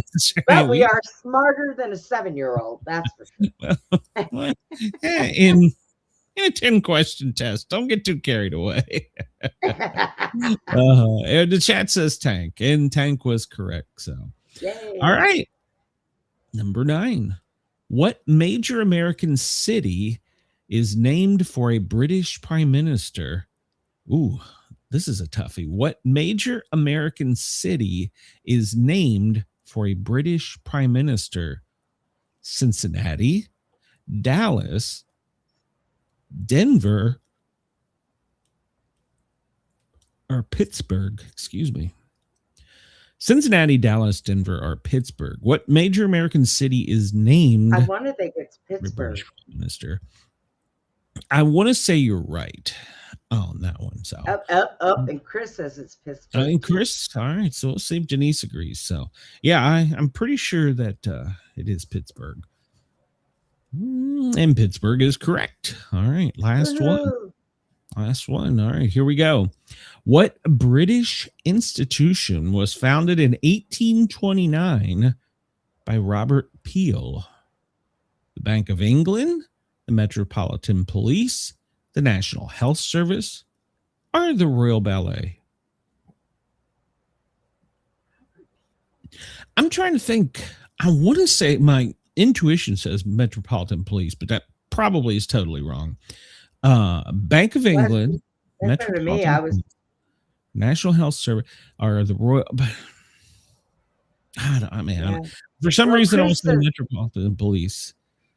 but we are smarter than a 7-year-old. That's for sure. In a 10-question test, don't get too carried away. The chat says tank, and tank was correct. So, yay. All right. Number 9. What major American city is named for a British prime minister? Ooh, This is a toughie. What major American city is named for a British prime minister? Cincinnati, Dallas, Denver, or Pittsburgh? Excuse me. Cincinnati, Dallas, Denver, or Pittsburgh. What major American city is named? I want to think it's Pittsburgh. Minister. I want to say you're right on that one. So up, and Chris says it's Pittsburgh. And Chris, all right. So we'll see if Denise agrees. So yeah, I'm pretty sure that it is Pittsburgh. And Pittsburgh is correct. All right, last one. All right, here we go. What British institution was founded in 1829 by Robert Peel? The Bank of England, the Metropolitan Police, the National Health Service, or the Royal Ballet? I'm trying to think. I want to say my intuition says Metropolitan Police, but that probably is totally wrong. Bank of England, That's better to me. I was National Health Service, or the Royal. I don't, for some reason, I was saying Metropolitan Police.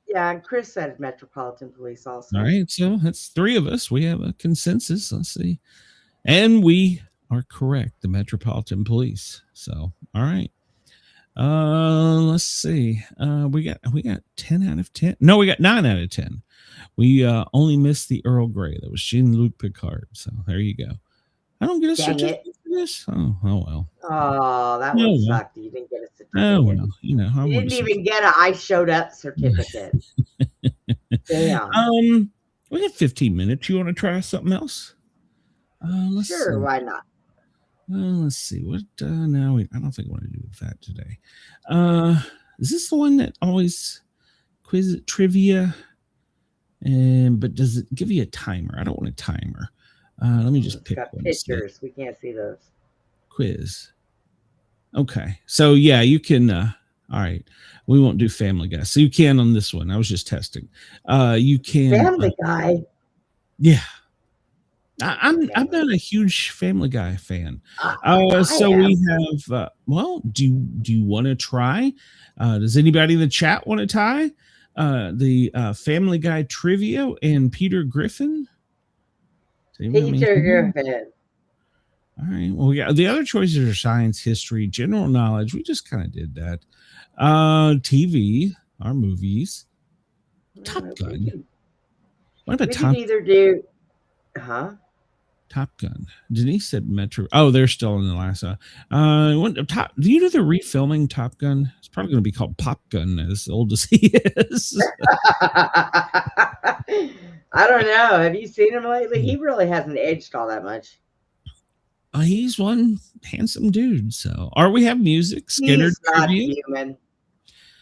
Yeah, and Chris said Metropolitan Police also. All right, so that's three of us. We have a consensus. Let's see, and we are correct. The Metropolitan Police. So, all right. Let's see. We got 10 out of 10. No, we got 9 out of 10. We only missed the Earl Grey. That was Jean-Luc Picard. So there you go. I don't get a certificate for this. Oh well. Oh, that would suck. You didn't get a certificate. Oh well, you know. You didn't even get a I showed up certificate. Damn. We have 15 minutes. You want to try something else? Sure, see. Why not? Let's see. What now? I don't think I want to do that today. Is this the one that always quiz trivia? But does it give you a timer? I don't want a timer. Let me just pick one. Pictures. We can't see those. Quiz. Okay. So yeah, you can all right. We won't do Family Guy. So you can on this one. I was just testing. You can Family Guy. Yeah. I'm not a huge Family Guy fan. So we have well, do you want to try? Does anybody in the chat want to tie the Family Guy trivia and Peter Griffin? Peter Griffin. All right. Well, we got the other choices are science, history, general knowledge. We just kind of did that. TV, our movies. Top Gun. What about Top? We can either do, Top Gun. Denise said Metro. Oh, they're still in the last. Do you know they're refilming Top Gun? It's probably going to be called Pop Gun, as old as he is. I don't know. Have you seen him lately? He really hasn't aged all that much. He's one handsome dude. So, or we have music. Skinner. He's not human.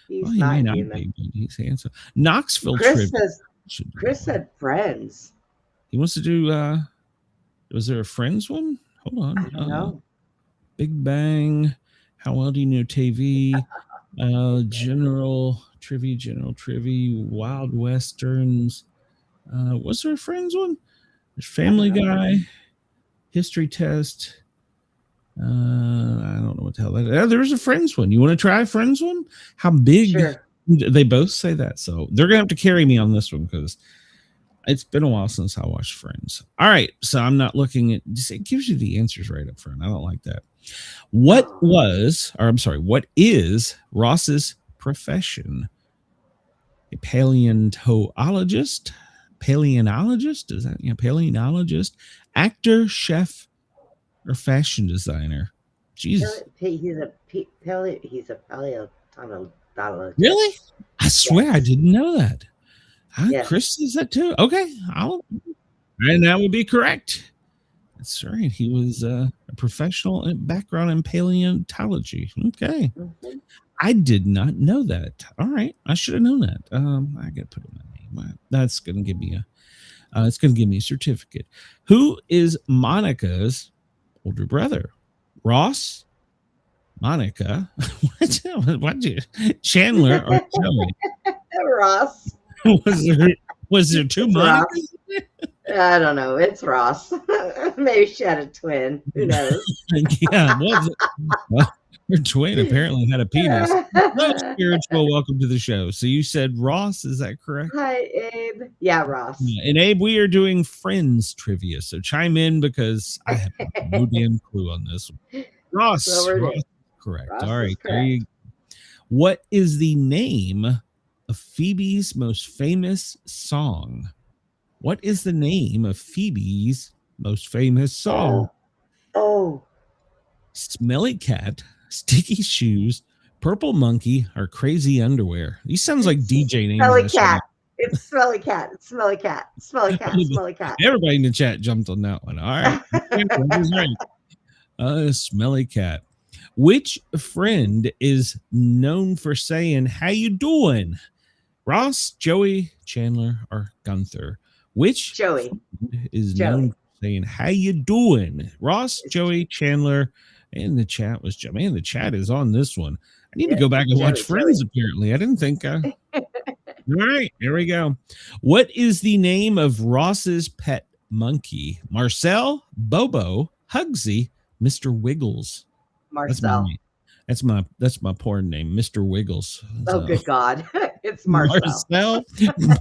He's not human. He's handsome. Knoxville. Chris said Friends. He wants to do. Was there a Friends one? Hold on. I don't know. Big Bang. How well do you know TV? General trivia. Wild Westerns. Was there a Friends one? There's Family Guy. History Test. I don't know what the hell that is. There's a Friends one. You want to try a Friends one? How big? Sure. They both say that. So they're going to have to carry me on this one because it's been a while since I watched Friends. All right. So I'm not looking at it gives you the answers right up front. I don't like that. What is Ross's profession? A paleontologist? Is that paleontologist? Actor, chef, or fashion designer? Jesus. He's a paleontologist. Really? I swear I didn't know that. Yes. Chris says that too. Okay. And that would be correct. That's right. He was a professional background in paleontology. Okay. Mm-hmm. I did not know that. All right. I should have known that. I got to put it in my name. That's going to give me it's going to give me a certificate. Who is Monica's older brother? Ross? Monica? What Chandler or Joey? Ross. Was there two Monicas? I don't know. It's Ross. Maybe she had a twin. Who knows? Yeah, well, her twin apparently had a penis. No, spiritual, welcome to the show. So you said Ross, is that correct? Hi, Abe. Yeah, Ross. Yeah, and Abe, we are doing Friends trivia, so chime in because I have no damn clue on this one. Ross, Ross correct. Ross All right, correct. there you go. What is the name of Phoebe's most famous song? What is the name of Phoebe's most famous song? Oh. Smelly Cat, Sticky Shoes, Purple Monkey, or Crazy Underwear? These sounds like DJ names. Smelly Cat. It's Smelly Cat. It's Smelly Cat. Smelly Cat. Smelly Cat. Everybody in the chat jumped on that one. All right. That was right. Smelly Cat. Which friend is known for saying, "How you doing?" Ross, Joey, Chandler, or Gunther? Which Joey is known for saying, "How you doing?" Ross, Joey, Chandler, and the chat was, man, the chat is on this one. I need to go back and watch Friends, apparently. I didn't think. All right, here we go. What is the name of Ross's pet monkey? Marcel, Bobo, Hugsy, Mr. Wiggles. Marcel. That's my porn name, Mr. Wiggles. Oh, good God. It's Marcel.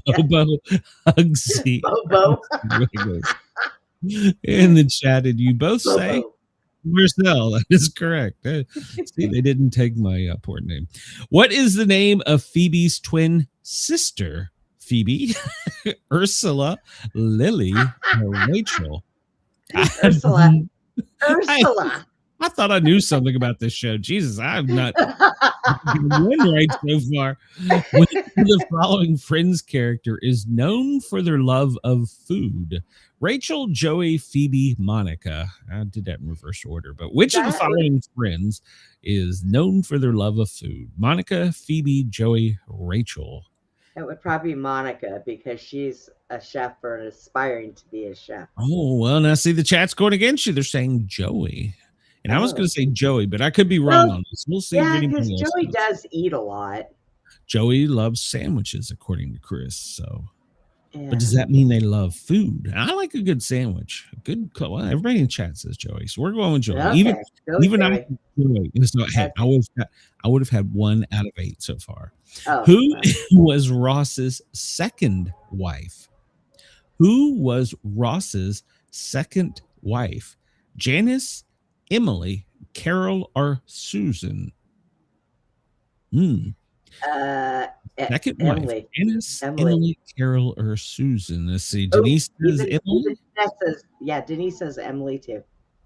Bobo, Hugsy, Bobo. Wiggles. In the chat, did you both say Marcel? That is correct. See, they didn't take my porn name. What is the name of Phoebe's twin sister? Phoebe, Ursula, Lily, or Rachel? Ursula. I thought I knew something about this show. Jesus, I'm not one right so far. Which of the following Friends character is known for their love of food? Rachel, Joey, Phoebe, Monica. I did that in reverse order, but which of the following Friends is known for their love of food? Monica, Phoebe, Joey, Rachel. It would probably be Monica because she's a chef or aspiring to be a chef. Oh, well, now see the chat's going against you. They're saying Joey. And I was going to say Joey, but I could be wrong on this. We'll see. Yeah, because Joey does eat a lot. Joey loves sandwiches, according to Chris. So, but does that mean they love food? I like a good sandwich. A good. Well, everybody in chat says Joey, so we're going with Joey. Okay. Even I. Hey, I would have had 1 out of 8 so far. Oh, Who was Ross's second wife? Who was Ross's second wife? Janice, Emily, Carol, or Susan? Second wife. Janice, Emily, Carol, or Susan? Let's see. Denise says Emily. Denise says Emily too.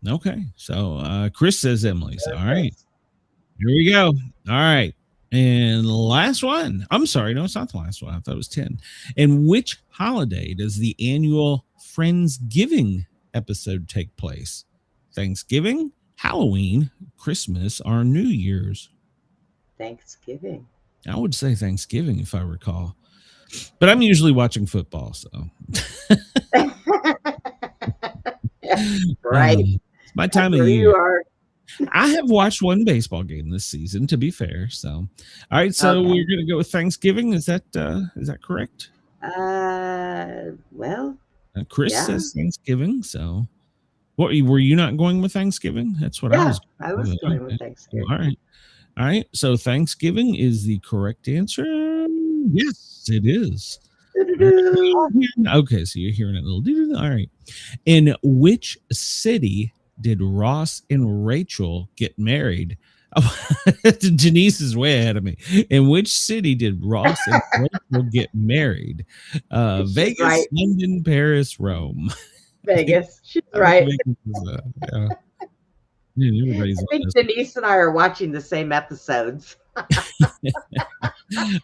Okay. So Chris says Emily. So, all right. Here we go. All right. And the last one. I'm sorry. No, it's not the last one. I thought it was 10. And which holiday does the annual Friendsgiving episode take place? Thanksgiving, Halloween, Christmas, or New Year's? Thanksgiving. I would say Thanksgiving if I recall. But I'm usually watching football, so. Right. It's my time of year. You are. I have watched one baseball game this season, to be fair. So, all right. So we're going to go with Thanksgiving. Is that correct? Well, Chris says Thanksgiving. So, what were you not going with Thanksgiving? That's what I was. I was going with Thanksgiving. All right. All right. So, Thanksgiving is the correct answer. Yes, it is. Okay, so you're hearing it a little. All right. In which city did Ross and Rachel get married? Denise is way ahead of me. In which city did Ross and Rachel get married? Vegas, London, Paris, Rome. Vegas. She's right. Yeah. I think Denise and I are watching the same episodes.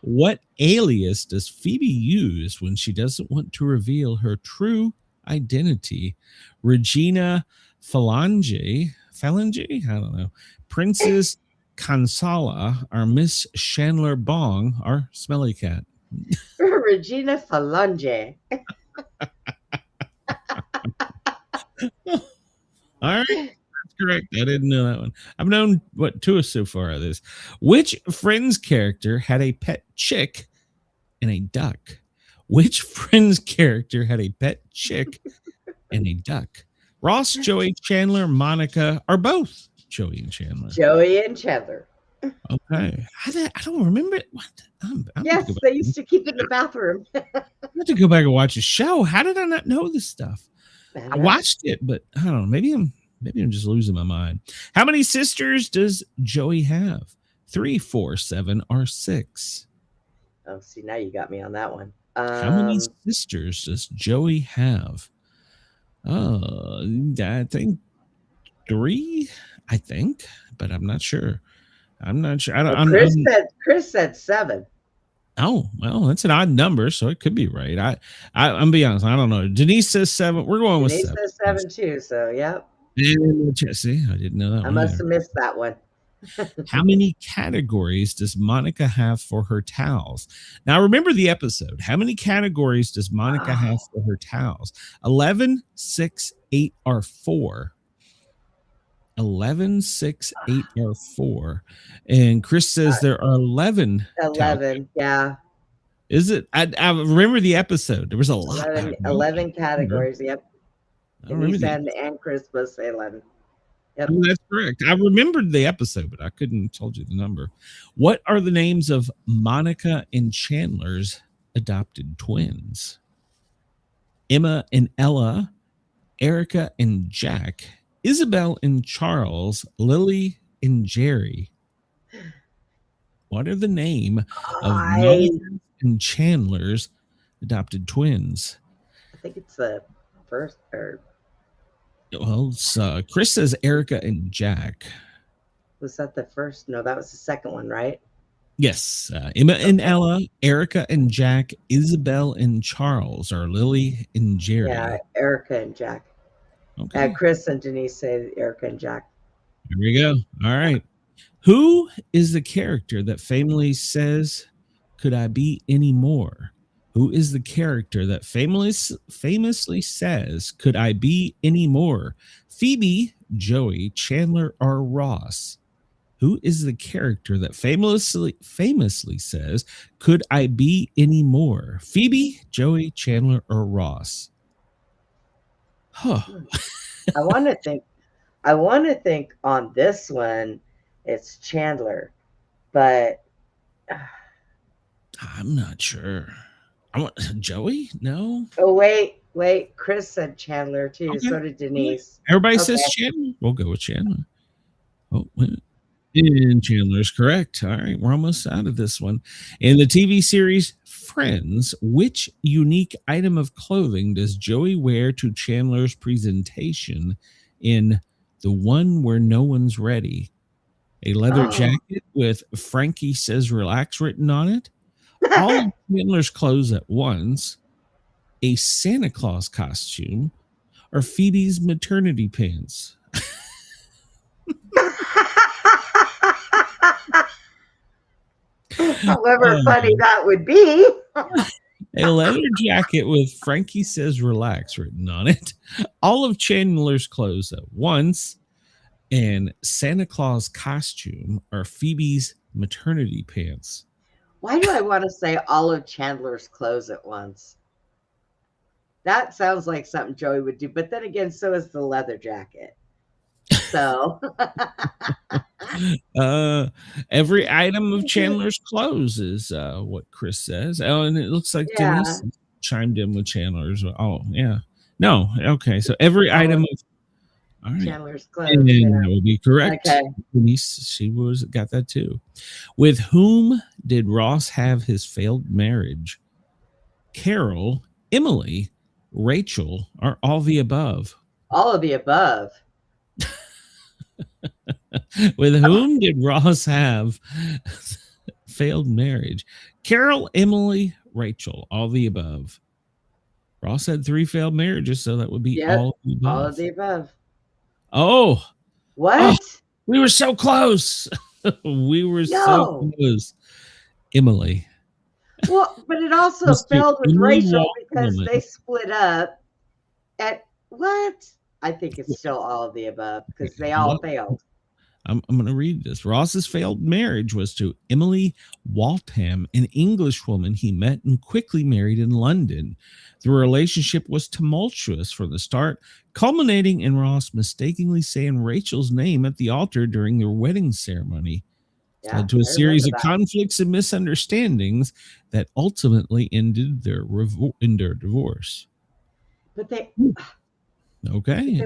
What alias does Phoebe use when she doesn't want to reveal her true identity? Regina Phalange? I don't know. Princess Kansala, or Miss Chandler Bong, or Smelly Cat? Regina Phalange. All right. Correct. I didn't know that one. I've known two so far of this. Which Friends character had a pet chick and a duck? Which Friends character had a pet chick and a duck? Ross, Joey, Chandler, Monica, or both Joey and Chandler? Joey and Chandler. Okay. I don't remember it. What? I'm Yes, they used to keep in the bathroom. I have to go back and watch the show. How did I not know this stuff? I watched it, but I don't know. Maybe I'm just losing my mind. How many sisters does Joey have? 3, 4, 7, or 6? Oh, see, now you got me on that one. How many sisters does Joey have? I think 3. I think, but I'm not sure. I'm not sure. Chris said 7. Oh, well, that's an odd number, so it could be right. I'm be honest, I don't know. Denise says 7. We're going Denise with 7. says 7 too. So, yep. See, I didn't know that. I must have missed that one. How many categories does Monica have for her towels? Now, remember the episode. How many categories does Monica have for her towels? 11, 6, 8, or 4? 11, 6, 8, or 4. And Chris says there are 11. 11, yeah. Is it? I remember the episode. There was a lot. 11 categories, yep. And Chris both say 11. Yep. Oh, that's correct. I remembered the episode, but I couldn't told you the number. What are the names of Monica and Chandler's adopted twins? Emma and Ella, Erica and Jack, Isabel and Charles, Lily and Jerry. What are the name of Monica and Chandler's adopted twins? I think it's the first or. Well, Chris says Erica and Jack. Was that the first? No, that was the second one, right? Yes. Emma and Ella, Erica and Jack, Isabel and Charles, or Lily and Jerry. Yeah, Erica and Jack. Okay. Chris and Denise say Erica and Jack. Here we go. All right. Who is the character that famously says, "Could I be any more"? Who is the character that famously says, "Could I be any more"? Phoebe, Joey, Chandler, or Ross? Who is the character that famously says, "Could I be any more"? Phoebe, Joey, Chandler, or Ross? Huh. I want to think on this one, it's Chandler, but I'm not sure. I want Joey. No. Oh wait. Chris said Chandler too. Okay. So did Denise. Everybody says Chandler. We'll go with Chandler. Oh, and Chandler's correct. All right, we're almost out of this one. In the TV series Friends, which unique item of clothing does Joey wear to Chandler's presentation in The One Where No One's Ready? A leather jacket with "Frankie Says Relax" written on it. All of Chandler's clothes at once, a Santa Claus costume, or Phoebe's maternity pants. However funny that would be. A leather jacket with "Frankie Says Relax" written on it. All of Chandler's clothes at once, and Santa Claus costume, or Phoebe's maternity pants. Why do I want to say all of Chandler's clothes at once? That sounds like something Joey would do. But then again, so is the leather jacket. So every item of Chandler's clothes is what Chris says. Oh, and it looks like Denise chimed in with Chandler's. Oh, yeah. No. Okay. So every item of Chandler's clothes. And that would be correct. Okay. Denise, she got that too. With whom did Ross have his failed marriage? Carol, Emily, Rachel, or all the above? All of the above. With whom did Ross have failed marriage? Carol, Emily, Rachel, all the above. Ross had 3 failed marriages, so that would be all of the above. All of the above. Oh, what? Oh, we were so close. We were so close. Emily. Well, but it also failed with Rachel because they split up. At what? I think it's still all of the above because they all failed. I'm going to read this. Ross's failed marriage was to Emily Waltham, an Englishwoman he met and quickly married in London. The relationship was tumultuous from the start, culminating in Ross mistakenly saying Rachel's name at the altar during their wedding ceremony. Yeah, Led to a I series of remember that. conflicts and misunderstandings that ultimately ended their divorce. But Okay.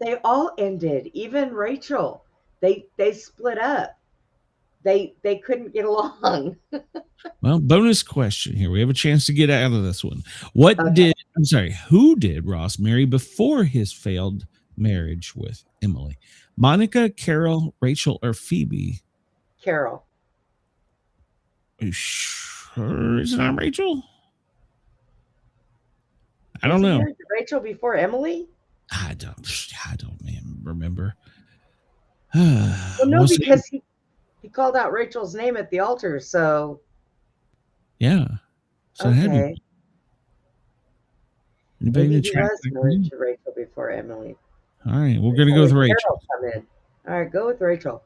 they all ended. Even Rachel. They split up. They couldn't get along. Well, bonus question here. We have a chance to get out of this one. Who did Ross marry before his failed marriage with Emily? Monica, Carol, Rachel, or Phoebe? Carol. Are you sure it's not Rachel? I don't know. Rachel before Emily? I don't remember. Well, no, because he called out Rachel's name at the altar, so yeah. So okay. Anybody in the Maybe he chat? was married to Rachel before Emily. All right, we're gonna go with Rachel. Carol come in. All right, go with Rachel.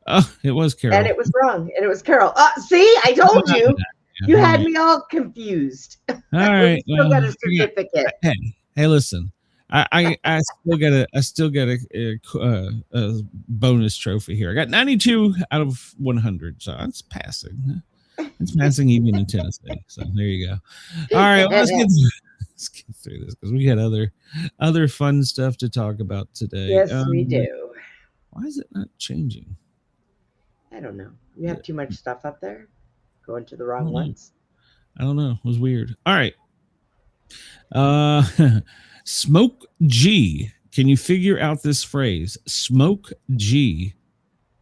Oh, it was Carol. And it was wrong. And it was Carol. See, I told you. You had me all confused. All right. We still got a certificate. Hey, listen. I still got a bonus trophy here. I got 92 out of 100, so that's passing. It's passing even in Tennessee. So there you go. All right, well, let's get through this because we got other fun stuff to talk about today. Yes, we do. Why is it not changing? I don't know. You have too much stuff up there. Going to the wrong ones. I don't know. It was weird. All right. Smoke G. Can you figure out this phrase? Smoke G.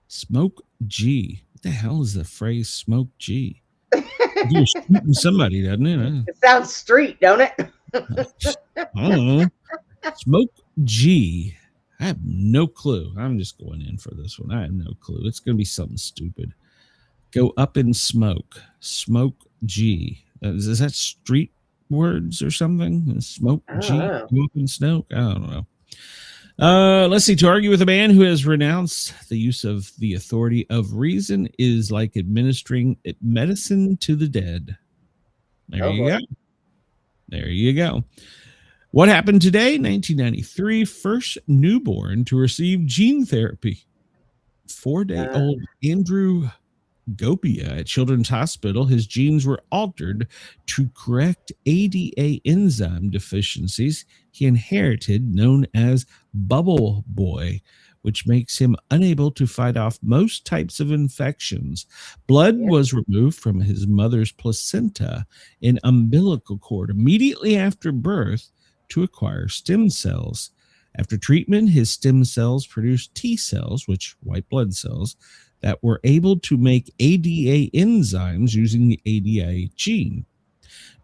Smoke G. What the hell is the phrase smoke G? You're shooting somebody, doesn't it? It sounds street, don't it? I don't know. Smoke G. I have no clue. I'm just going in for this one. I have no clue. It's going to be something stupid. Go up in smoke. Smoke G. Is that street words or something? Smoke G. Go up in smoke. I don't know. Let's see. To argue with a man who has renounced the use of the authority of reason is like administering medicine to the dead. There you go. There you go. What happened today? 1993, first newborn to receive gene therapy. 4-day-old Andrew Gopia at Children's Hospital. His genes were altered to correct ADA enzyme deficiencies he inherited, known as Bubble Boy, which makes him unable to fight off most types of infections. Blood was removed from his mother's placenta and umbilical cord immediately after birth to acquire stem cells. After treatment, his stem cells produced T cells, which white blood cells, that were able to make ADA enzymes using the ADA gene.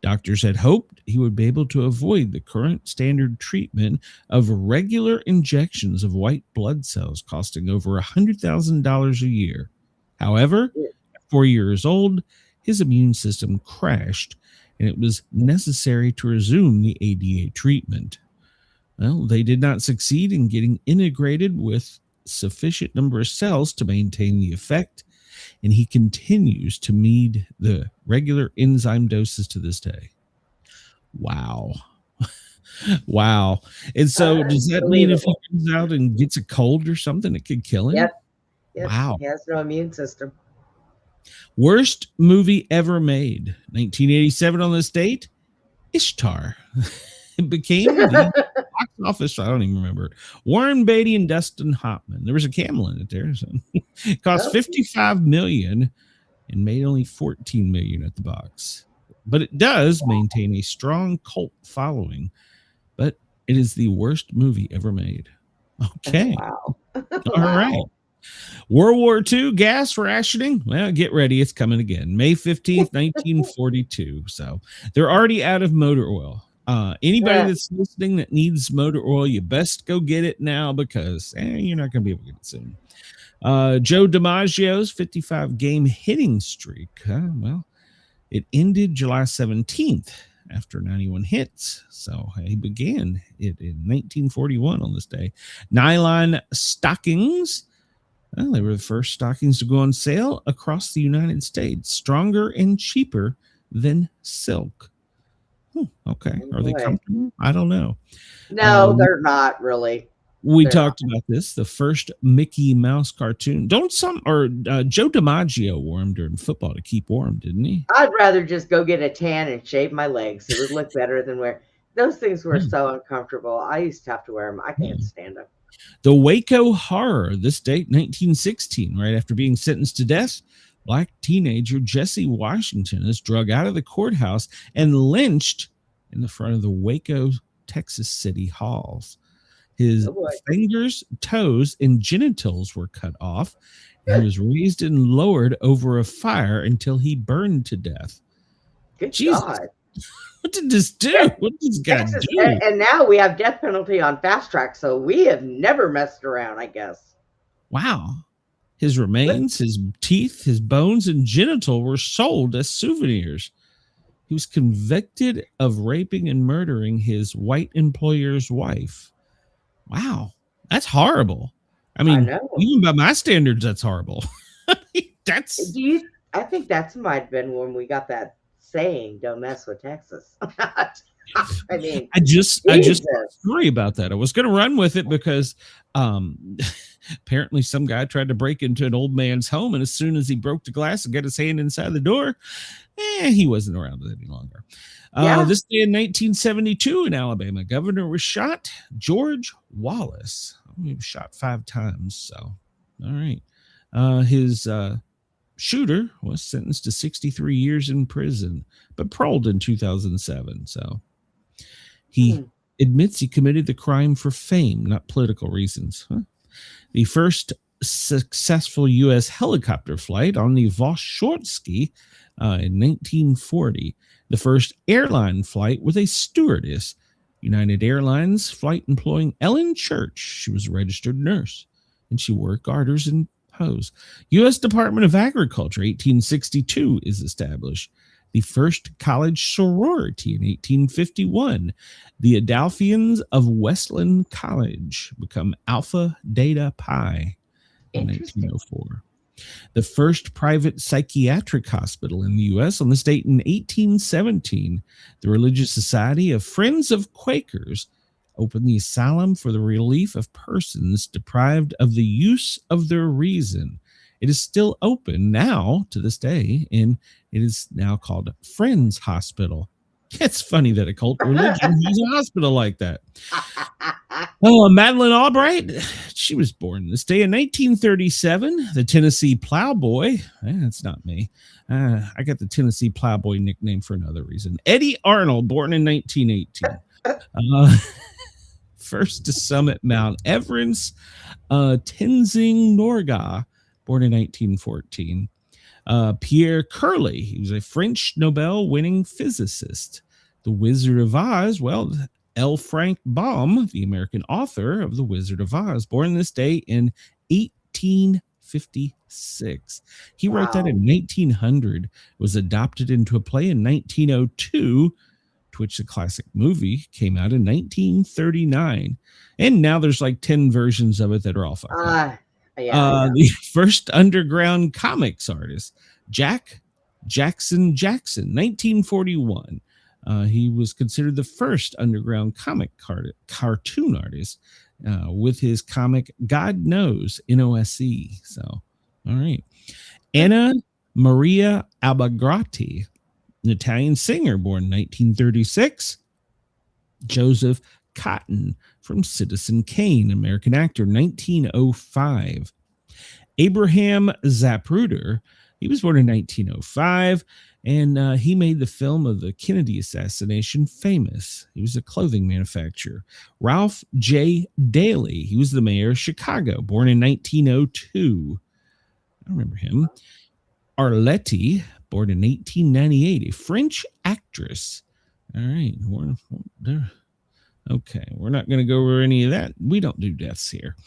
Doctors had hoped he would be able to avoid the current standard treatment of regular injections of white blood cells costing over $100,000 a year. However, at 4 years old, his immune system crashed, and it was necessary to resume the ADA treatment. Well, they did not succeed in getting integrated with sufficient number of cells to maintain the effect, and he continues to need the regular enzyme doses to this day. Wow. Wow. And so does that mean if he comes out and gets a cold or something, it could kill him? Yep. Wow. He has no immune system. Worst movie ever made. 1987 on this date, Ishtar. It became the box office. I don't even remember it. Warren Beatty and Dustin Hoffman. There was a camel in it there. So it cost $55 million and made only $14 million at the box. But it does maintain a strong cult following. But it is the worst movie ever made. Okay. Wow. All right. World War II gas rationing. Well, get ready. It's coming again. May 15th, 1942. So they're already out of motor oil. Anybody that's listening that needs motor oil, you best go get it now because you're not going to be able to get it soon. Joe DiMaggio's 55-game hitting streak. Well, it ended July 17th after 91 hits. So he began it in 1941 on this day. Nylon stockings Well, they were the first stockings to go on sale across the United States, stronger and cheaper than silk. Okay. Are they Boy. comfortable? I don't know. No, they're not really. We They're talked about this. The first Mickey Mouse cartoon. Joe DiMaggio wore them during football to keep warm, didn't he? I'd rather just go get a tan and shave my legs. It would look better than wear. Those things were so uncomfortable. I used to have to wear them. I can't stand them. The Waco Horror, this date, 1916, right after being sentenced to death, black teenager Jesse Washington is drug out of the courthouse and lynched in the front of the Waco, Texas City Halls. His fingers, toes, and genitals were cut off. And he was raised and lowered over a fire until he burned to death. Good Jesus. God. What did this do? What did this guy do? And now we have death penalty on fast track, so we have never messed around, I guess. Wow. His remains, his teeth, his bones, and genital were sold as souvenirs. He was convicted of raping and murdering his white employer's wife. Wow. That's horrible. I mean, even by my standards, that's horrible. I think that's might have been when we got that saying, "Don't mess with Texas." I mean, I just worry about that. I was going to run with it because apparently some guy tried to break into an old man's home, and as soon as he broke the glass and got his hand inside the door, he wasn't around any longer. This day in 1972 in Alabama, governor was shot. George Wallace. He was shot 5 times. So, all right. His shooter was sentenced to 63 years in prison, but paroled in 2007. So he admits he committed the crime for fame, not political reasons. The first successful U.S. helicopter flight on the Voshortsky in 1940. The first airline flight with a stewardess. United Airlines flight employing Ellen Church. She was a registered nurse, and she wore garters and hose. U.S. Department of Agriculture, 1862, is established. The first college sorority in 1851. The Adelphians of Westland College become Alpha Theta Pi in 1904. The first private psychiatric hospital in the U.S. on this date in 1817. The Religious Society of Friends of Quakers opened the asylum for the relief of persons deprived of the use of their reason. It is still open now to this day, and it is now called Friends Hospital. It's funny that a cult religion has a hospital like that. Madeleine Albright, she was born this day in 1937. The Tennessee Plowboy, that's not me. I got the Tennessee Plowboy nickname for another reason. Eddie Arnold, born in 1918. First to summit Mount Everest, Tenzing Norgay, born in 1914. Pierre Curly, he was a French Nobel-winning physicist. The Wizard of Oz, well, L. Frank Baum, the American author of The Wizard of Oz, born this day in 1856. He wrote that in 1900, was adopted into a play in 1902, to which the classic movie came out in 1939. And now there's like 10 versions of it that are all fucked up. The first underground comics artist, Jackson, 1941. He was considered the first underground comic cartoon artist with his comic God Knows, NOSE. So, all right. Anna Maria Albagrati, an Italian singer, born in 1936. Joseph Cotton from Citizen Kane, American actor, 1905. Abraham Zapruder, he was born in 1905, and he made the film of the Kennedy assassination famous. He was a clothing manufacturer. Ralph J. Daley, he was the mayor of Chicago, born in 1902. I remember him. Arletty, born in 1898, a French actress. All right, okay, we're not going to go over any of that. We don't do deaths here.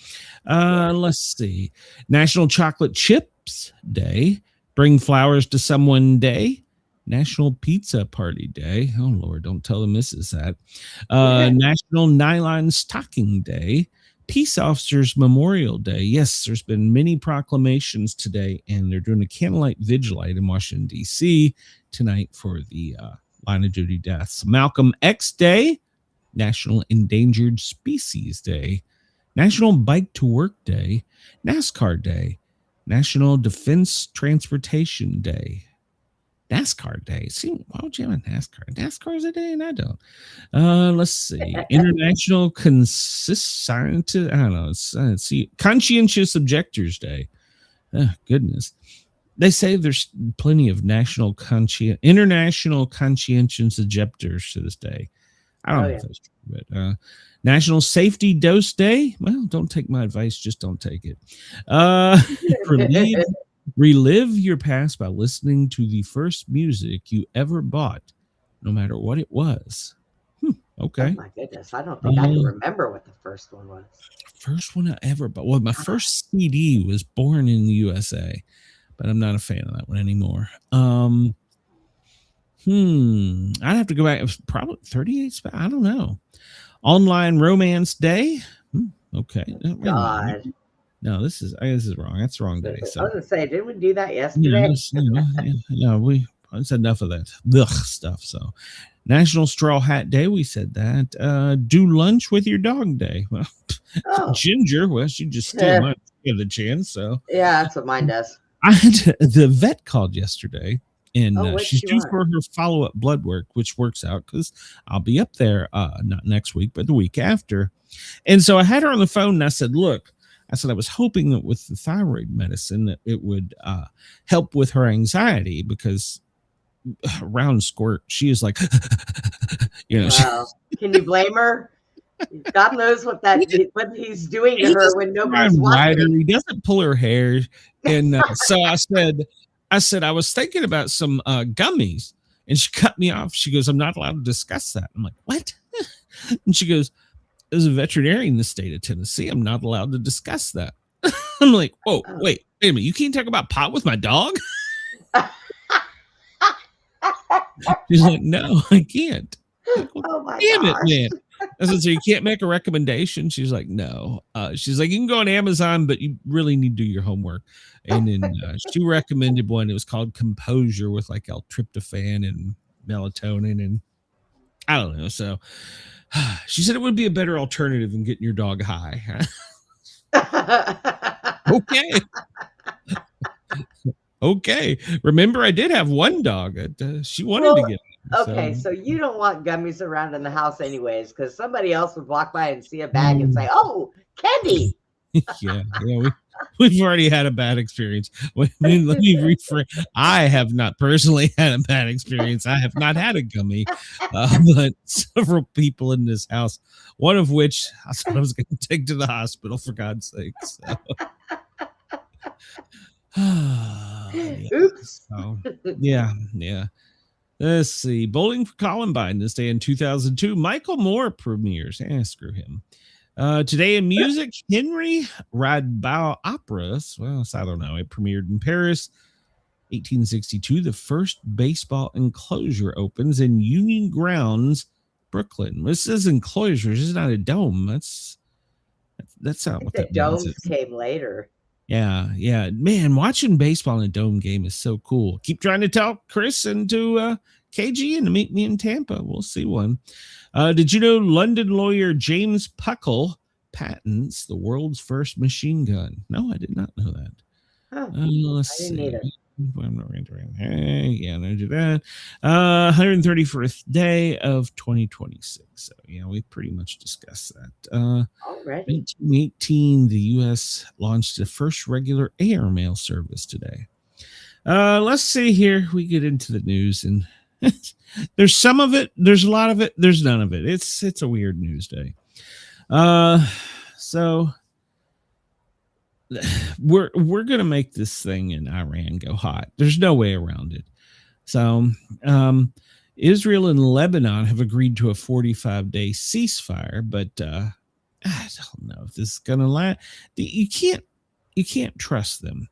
Let's see. National Chocolate Chips Day. Bring Flowers to Someone Day. National Pizza Party Day. Oh, Lord, don't tell the missus that. National Nylon Stocking Day. Peace Officers Memorial Day. Yes, there's been many proclamations today, and they're doing a candlelight vigil in Washington, D.C. tonight for the line of duty deaths. Malcolm X Day, National Endangered Species Day, National Bike to Work Day, NASCAR Day, National Defense Transportation Day, NASCAR Day. See, why would you have a NASCAR? NASCAR is a day, and I don't. Let's see. International Conscientious Conscientious Objectors Day. Oh, goodness. They say there's plenty of international conscientious objectors to this day. I don't know if that's true, but National Safety Dose Day. Well, don't take my advice, just don't take it. Relive your past by listening to the first music you ever bought, no matter what it was. Okay. Oh my goodness. I don't think I can remember what the first one was. First one I ever bought. Well, my first CD was Born in the USA, but I'm not a fan of that one anymore. I'd have to go back. It was probably 38. I don't know. Online Romance Day. Okay. God. No, this is wrong. That's the wrong day. So. I was going to say, didn't we do that yesterday? It's enough of that stuff. So, National Straw Hat Day. We said that. Do lunch with your dog day. Well, Ginger. Well, she just steal mine give the chance. So yeah, that's what mine does. The vet called yesterday, and she's due for her follow-up blood work, which works out because I'll be up there not next week, but the week after. And so I had her on the phone, and I said, "Look." I said, I was hoping that with the thyroid medicine that it would help with her anxiety because around squirt, she is like, Wow. Can you blame her? God knows what he's doing to her when nobody's watching. He doesn't pull her hair. And so I said, I was thinking about some gummies, and she cut me off. She goes, I'm not allowed to discuss that. I'm like, what? And she goes, as a veterinarian in the state of Tennessee, I'm not allowed to discuss that. I'm like, whoa, wait a minute. You can't talk about pot with my dog? She's like, no, I can't. Like, oh my damn gosh. it, man. I said, so you can't make a recommendation? She's like, no. She's like, you can go on Amazon, but you really need to do your homework. And then she recommended one. It was called Composure with like L-tryptophan and melatonin and I don't know. So she said it would be a better alternative than getting your dog high. Okay. Okay. Remember, I did have one dog. She wanted to get it. Okay, so you don't want gummies around in the house anyways, because somebody else would walk by and see a bag and say, oh, candy. Yeah, we've already had a bad experience. Let me rephrase. I have not personally had a bad experience. I have not had a gummy, but several people in this house, one of which I thought I was going to take to the hospital, for God's sake. So. Oops. So, yeah. Let's see. Bowling for Columbine this day in 2002. Michael Moore premieres. Screw him. Today in music, Henry Radbau operas. Well, I don't know. It premiered in Paris, 1862. The first baseball enclosure opens in Union Grounds, Brooklyn. This is enclosure. This is not a dome. That's not what that domes means. Came later. Yeah. Man, watching baseball in a dome game is so cool. Keep trying to talk Chris into KG and to meet me in Tampa. We'll see one. Did you know London lawyer James Puckle patents the world's first machine gun? No, I did not know that. Let's see. Yeah, no, do that. 131st day of 2026. So, yeah, we pretty much discussed that. Already. 1918, the U.S. launched the first regular air mail service today. Let's see here. We get into the news, and there's some of it. There's a lot of it. There's none of it. It's a weird news day. So we're gonna make this thing in Iran go hot. There's no way around it. So Israel and Lebanon have agreed to a 45-day ceasefire, but I don't know if this is gonna last. You can't trust them.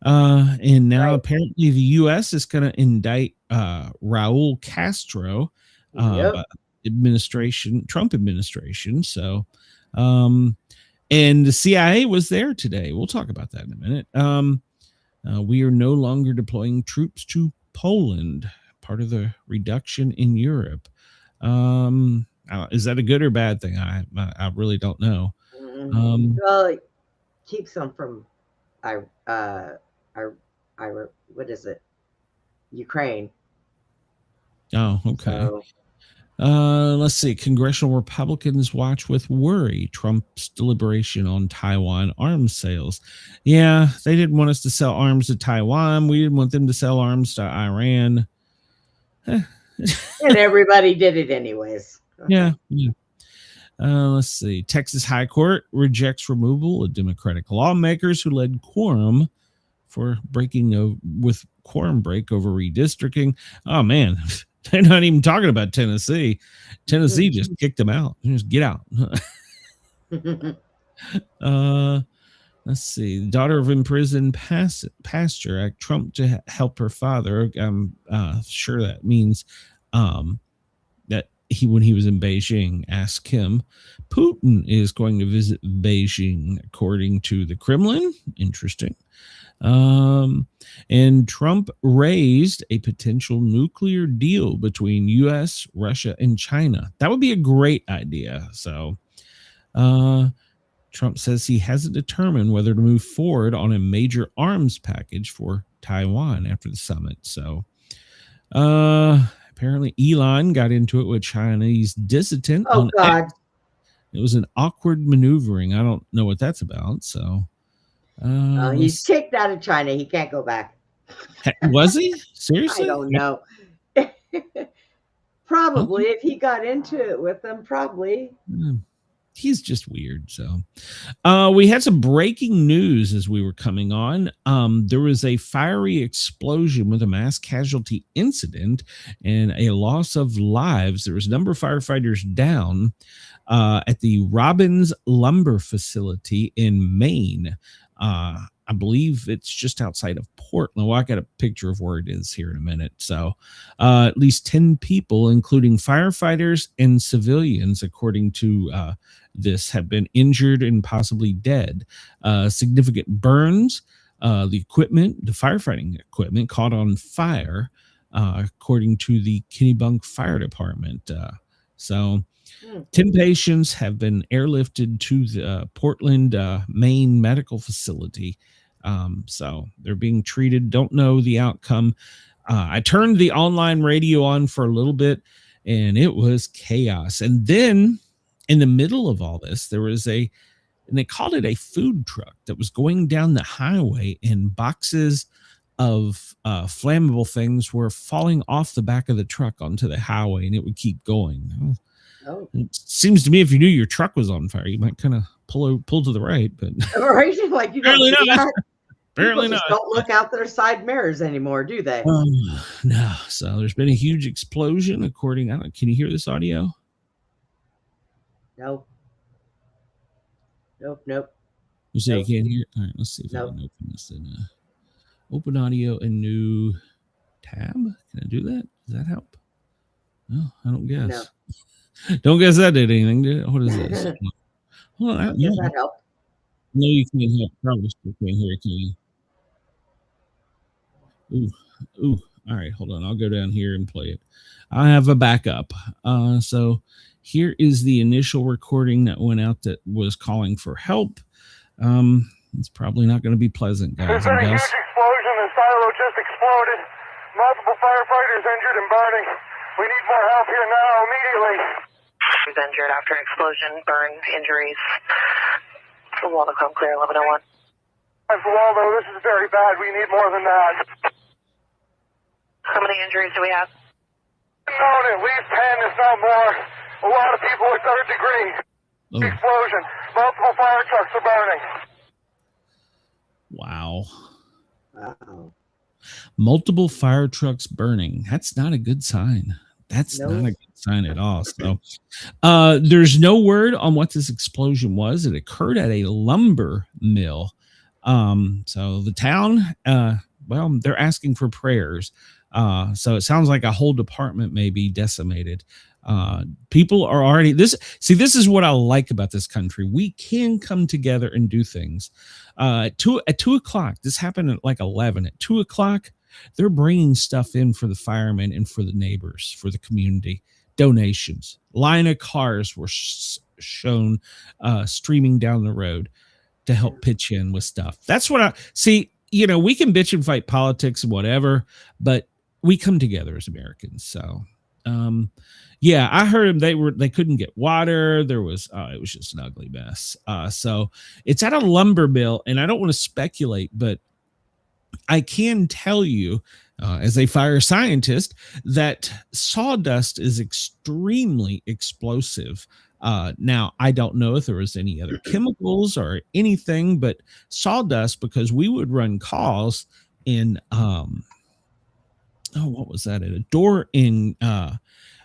And now apparently the U.S. is gonna indict Raul Castro Trump administration. So And the CIA was there today. We'll talk about that in a minute. We are no longer deploying troops to Poland, part of the reduction in Europe. Is that a good or bad thing? I really don't know. Well, it keeps them from what is it? Ukraine. Oh, okay. So, let's see. Congressional Republicans watch with worry Trump's deliberation on Taiwan arms sales. Yeah, they didn't want us to sell arms to Taiwan. We didn't want them to sell arms to Iran. and everybody did it anyways. Yeah. Let's see. Texas High Court rejects removal of Democratic lawmakers who led quorum for with quorum break over redistricting. Oh, man. They're not even talking about Tennessee. Tennessee just kicked them out. Just get out. Let's see. The daughter of imprisoned pastor asked Trump to help her father. I'm sure that means that when he was in Beijing, asked him. Putin is going to visit Beijing, according to the Kremlin. Interesting. And Trump raised a potential nuclear deal between U.S., Russia, and China. That would be a great idea. So, Trump says he hasn't determined whether to move forward on a major arms package for Taiwan after the summit. So, apparently Elon got into it with Chinese dissident. Oh, God. It was an awkward maneuvering. I don't know what that's about. So, he's kicked out of China. He can't go back. Was he? Seriously? I don't know. Probably. If he got into it with them, probably. He's just weird. So we had some breaking news as we were coming on. There was a fiery explosion with a mass casualty incident and a loss of lives. There was a number of firefighters down at the Robbins Lumber Facility in Maine. I believe it's just outside of Portland. Well, I got a picture of where it is here in a minute. So at least 10 people, including firefighters and civilians, according to this, have been injured and possibly dead. Significant burns. The firefighting equipment caught on fire, according to the Kennebunk Fire Department. 10 patients have been airlifted to the Portland, Maine medical facility. So they're being treated. Don't know the outcome. I turned the online radio on for a little bit and it was chaos. And then in the middle of all this, there was and they called it a food truck that was going down the highway, and boxes of flammable things were falling off the back of the truck onto the highway, and it would keep going. Oh. It seems to me if you knew your truck was on fire, you might kind of pull to the right, but right, like you apparently don't not. Apparently not. Don't look out their side mirrors anymore, do they? No. So there's been a huge explosion. Can you hear this audio? Nope. You say you can't hear? All right, let's see if I can open this in open audio and new tab. Can I do that? Does that help? No, I don't guess. No. Don't guess that did anything, did it? What is this? Well, Does that help? No, you can't hear. Probably still can't hear it, can you? Ooh. All right, hold on. I'll go down here and play it. I have a backup. So here is the initial recording that went out that was calling for help. It's probably not going to be pleasant, guys. There's been a huge explosion. The silo just exploded. Multiple firefighters injured and burning. We need more help here now, immediately. Who's injured after an explosion, burn, injuries. Waldo, come clear, 1101. Waldo, this is very bad. We need more than that. How many injuries do we have? Known at least 10, if not more. A lot of people with third degree. Explosion. Multiple fire trucks are burning. Wow. Multiple fire trucks burning. That's not a good sign. That's not a good sign at all. So there's no word on what this explosion was. It occurred at a lumber mill. So the town, they're asking for prayers. So it sounds like a whole department may be decimated. People are already this is what I like about this country. We can come together and do things. At 2:00, this happened at like 11. At 2:00, they're bringing stuff in for the firemen and for the neighbors, for the community. Donations. Line of cars were shown streaming down the road to help pitch in with stuff. That's what I see. You know, we can bitch and fight politics and whatever, but we come together as Americans. So, yeah, I heard them. They couldn't get water. There was, it was just an ugly mess. So it's at a lumber mill, and I don't want to speculate, but I can tell you, as a fire scientist, that sawdust is extremely explosive. Now, I don't know if there was any other chemicals or anything, but sawdust, because we would run calls in, what was that? At a door in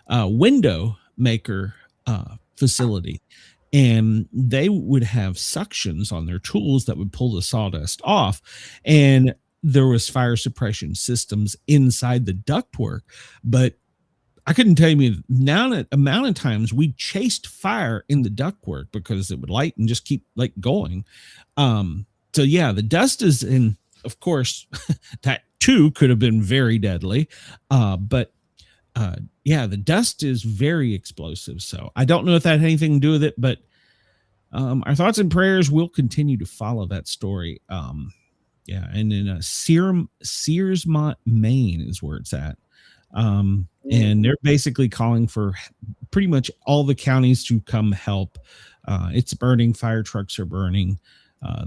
window maker facility. And they would have suctions on their tools that would pull the sawdust off. And there was fire suppression systems inside the ductwork, but I couldn't tell you the amount of times we chased fire in the ductwork because it would light and just keep like going. So yeah, the dust is in, of course, that too could have been very deadly. But yeah, the dust is very explosive. So I don't know if that had anything to do with it, but our thoughts and prayers will continue to follow that story. Yeah, and in Searsmont, Maine is where it's at. And they're basically calling for pretty much all the counties to come help. It's burning. Fire trucks are burning.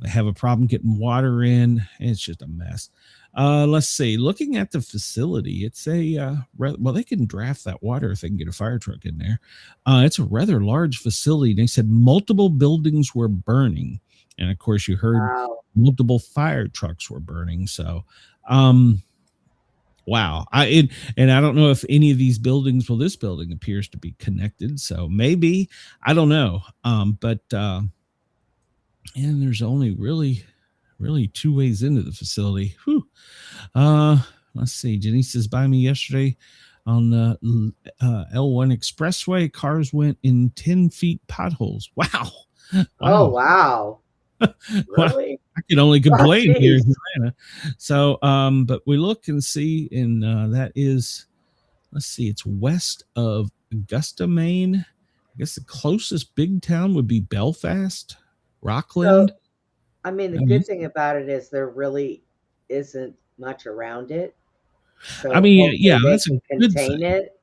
They have a problem getting water in. It's just a mess. Let's see. Looking at the facility, it's well, they can draft that water if they can get a fire truck in there. It's a rather large facility. They said multiple buildings were burning. And of course, you heard multiple fire trucks were burning. So, wow. And I don't know if any of these buildings, well, this building appears to be connected. So maybe, I don't know. But and there's only really two ways into the facility. Whew. Let's see. Jenny says, by me yesterday on the L1 Expressway, cars went in 10 feet potholes. Wow. Oh, wow. Well, Really? I can only complain here in Atlanta. So, but we look and see, and that is, let's see, it's west of Augusta, Maine. I guess the closest big town would be Belfast, Rockland. So, I mean, the good thing about it is there really isn't much around it. So I mean, yeah, that's a good contain thing. it.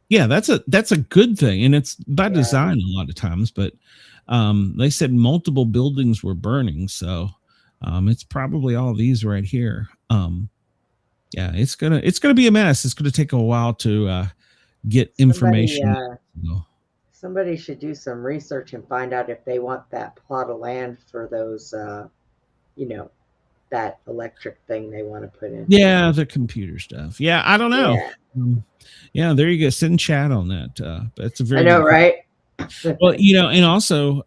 Yeah, that's a good thing, and it's by design a lot of times. But they said multiple buildings were burning, so it's probably all these right here. Yeah, it's gonna be a mess. It's gonna take a while to get information. Somebody should do some research and find out if they want that plot of land for those, that electric thing they want to put in. Yeah, the computer stuff. Yeah, I don't know. Yeah, there you go. Send chat on that. That's a very. I know, right? Well, and also,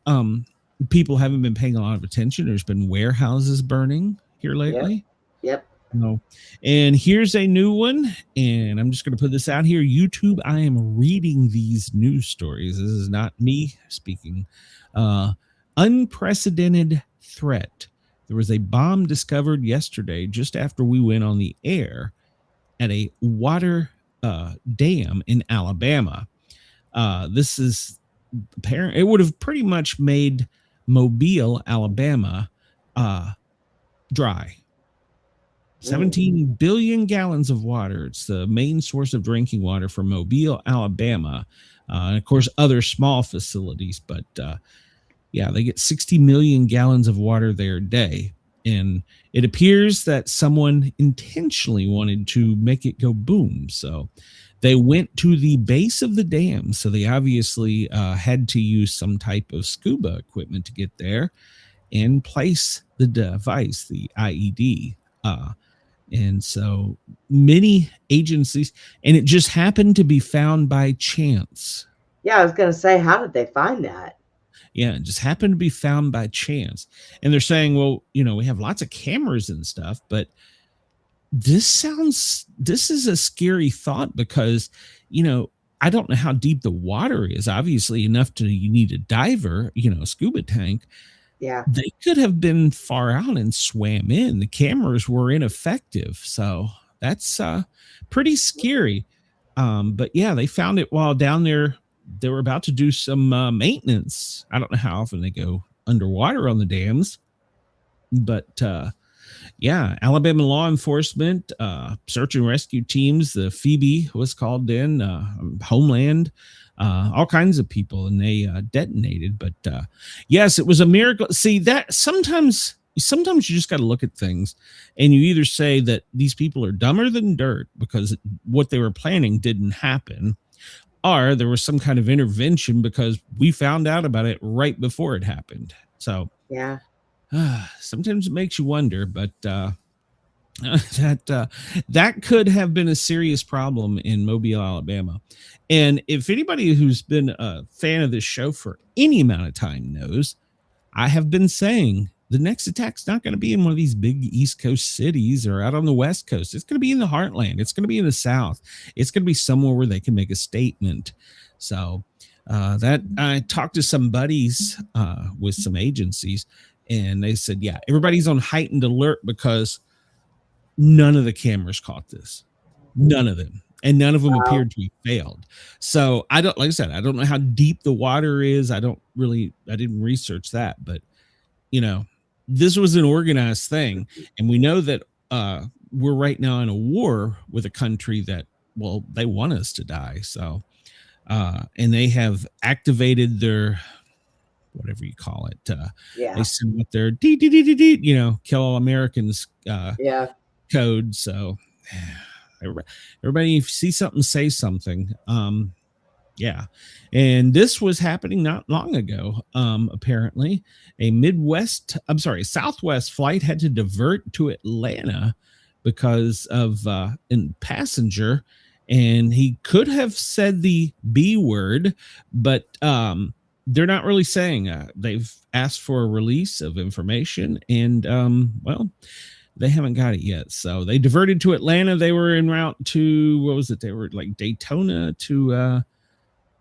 people haven't been paying a lot of attention. There's been warehouses burning here lately. Yep. No. And here's a new one, and I'm just going to put this out here. YouTube, I am reading these news stories. This is not me speaking. Unprecedented threat. There was a bomb discovered yesterday just after we went on the air at a water dam in Alabama. This is apparent. It would have pretty much made Mobile, Alabama, dry. 17 billion gallons of water. It's the main source of drinking water for Mobile, Alabama. And of course, other small facilities. But yeah, they get 60 million gallons of water there a day. And it appears that someone intentionally wanted to make it go boom. So they went to the base of the dam. So they obviously had to use some type of scuba equipment to get there and place the device, the IED. And so many agencies, and it just happened to be found by chance. Yeah, I was going to say, how did they find that? Yeah, it just happened to be found by chance. And they're saying, well, we have lots of cameras and stuff, but this is a scary thought because, I don't know how deep the water is. Obviously enough you need a diver, a scuba tank. Yeah. They could have been far out and swam in. The cameras were ineffective. So that's pretty scary. But yeah, they found it while down there. They were about to do some maintenance. I don't know how often they go underwater on the dams, but yeah, Alabama law enforcement, search and rescue teams, the Phoebe was called in, Homeland, all kinds of people, and they detonated. But yes, it was a miracle. See, that sometimes you just got to look at things, and you either say that these people are dumber than dirt because what they were planning didn't happen, or there was some kind of intervention because we found out about it right before it happened. So yeah. Sometimes it makes you wonder, but that could have been a serious problem in Mobile, Alabama. And if anybody who's been a fan of this show for any amount of time knows, I have been saying the next attack's not going to be in one of these big East Coast cities or out on the West Coast. It's going to be in the heartland. It's going to be in the South. It's going to be somewhere where they can make a statement. So that I talked to some buddies with some agencies, and they said, yeah, everybody's on heightened alert because none of the cameras caught this. None of them. And none of them appeared to be failed. So like I said, I don't know how deep the water is. I didn't research that, but this was an organized thing. And we know that we're right now in a war with a country that, well, they want us to die. So, and they have activated their, whatever you call it. They send out their kill all Americans code. So everybody, if you see something, say something. Yeah. And this was happening not long ago. Apparently a Southwest flight had to divert to Atlanta because of a passenger, and he could have said the B word, but they're not really saying. They've asked for a release of information, and they haven't got it yet. So they diverted to Atlanta. They were en route to, what was it? They were like Daytona to,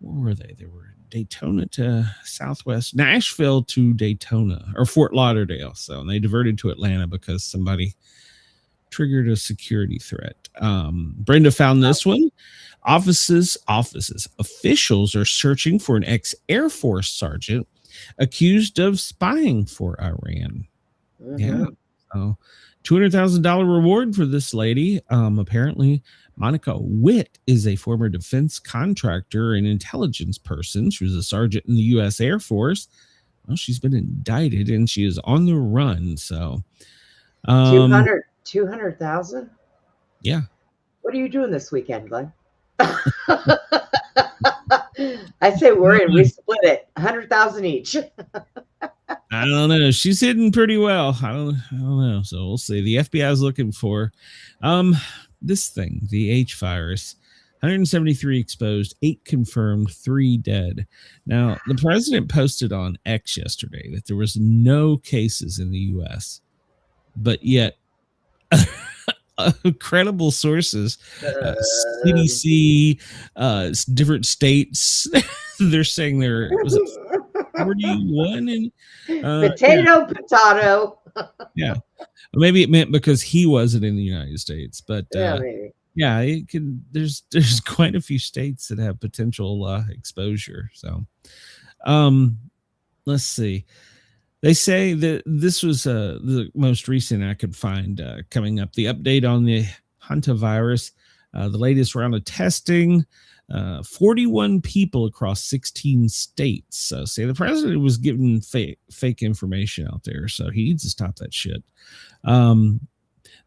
where were they? They were Daytona to Southwest, Nashville to Daytona, or Fort Lauderdale. So they diverted to Atlanta because somebody triggered a security threat. Brenda found this one. Offices. Officials are searching for an ex-Air Force sergeant accused of spying for Iran. Mm-hmm. Yeah. So $200,000 reward for this lady. Apparently, Monica Witt is a former defense contractor and intelligence person. She was a sergeant in the U.S. Air Force. Well, she's been indicted and she is on the run. So 200,000. Yeah. What are you doing this weekend, Glenn? I say we're in. We split it 100,000 each. I don't know. She's hidden pretty well. I don't know. So we'll see. The FBI is looking for this thing, the H virus. 173 exposed, 8 confirmed, 3 dead. Now, the president posted on X yesterday that there was no cases in the U.S., but yet credible sources, CDC, different states, they're saying there was 41 and potato. Yeah, maybe it meant because he wasn't in the United States, but maybe. Yeah, it can. There's quite a few states that have potential exposure. So, let's see. They say that this was the most recent I could find coming up. The update on the hantavirus, the latest round of testing, 41 people across 16 states. So, say the president was giving fake information out there, so he needs to stop that shit. There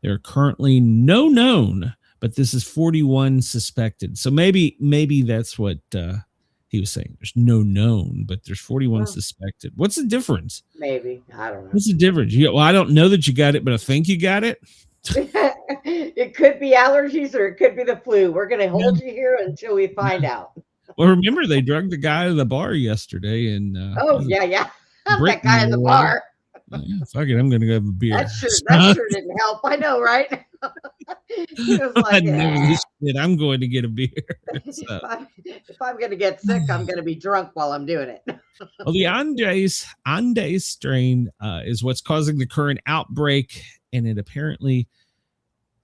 are currently no known, but this is 41 suspected. So maybe that's what he was saying. There's no known, but there's 41 suspected. What's the difference? Maybe. I don't know. What's the difference? Well, I don't know that you got it, but I think you got it. It could be allergies or it could be the flu. We're going to hold you here until we find out. Well, remember they drugged the guy at the bar yesterday. And yeah. That guy in the bar. Fuck it, I'm gonna go have a beer. That sure didn't help. I know, right? He was like, I'm going to get a beer. So. If I'm gonna get sick, I'm gonna be drunk while I'm doing it. Well, the Andes strain is what's causing the current outbreak, and it apparently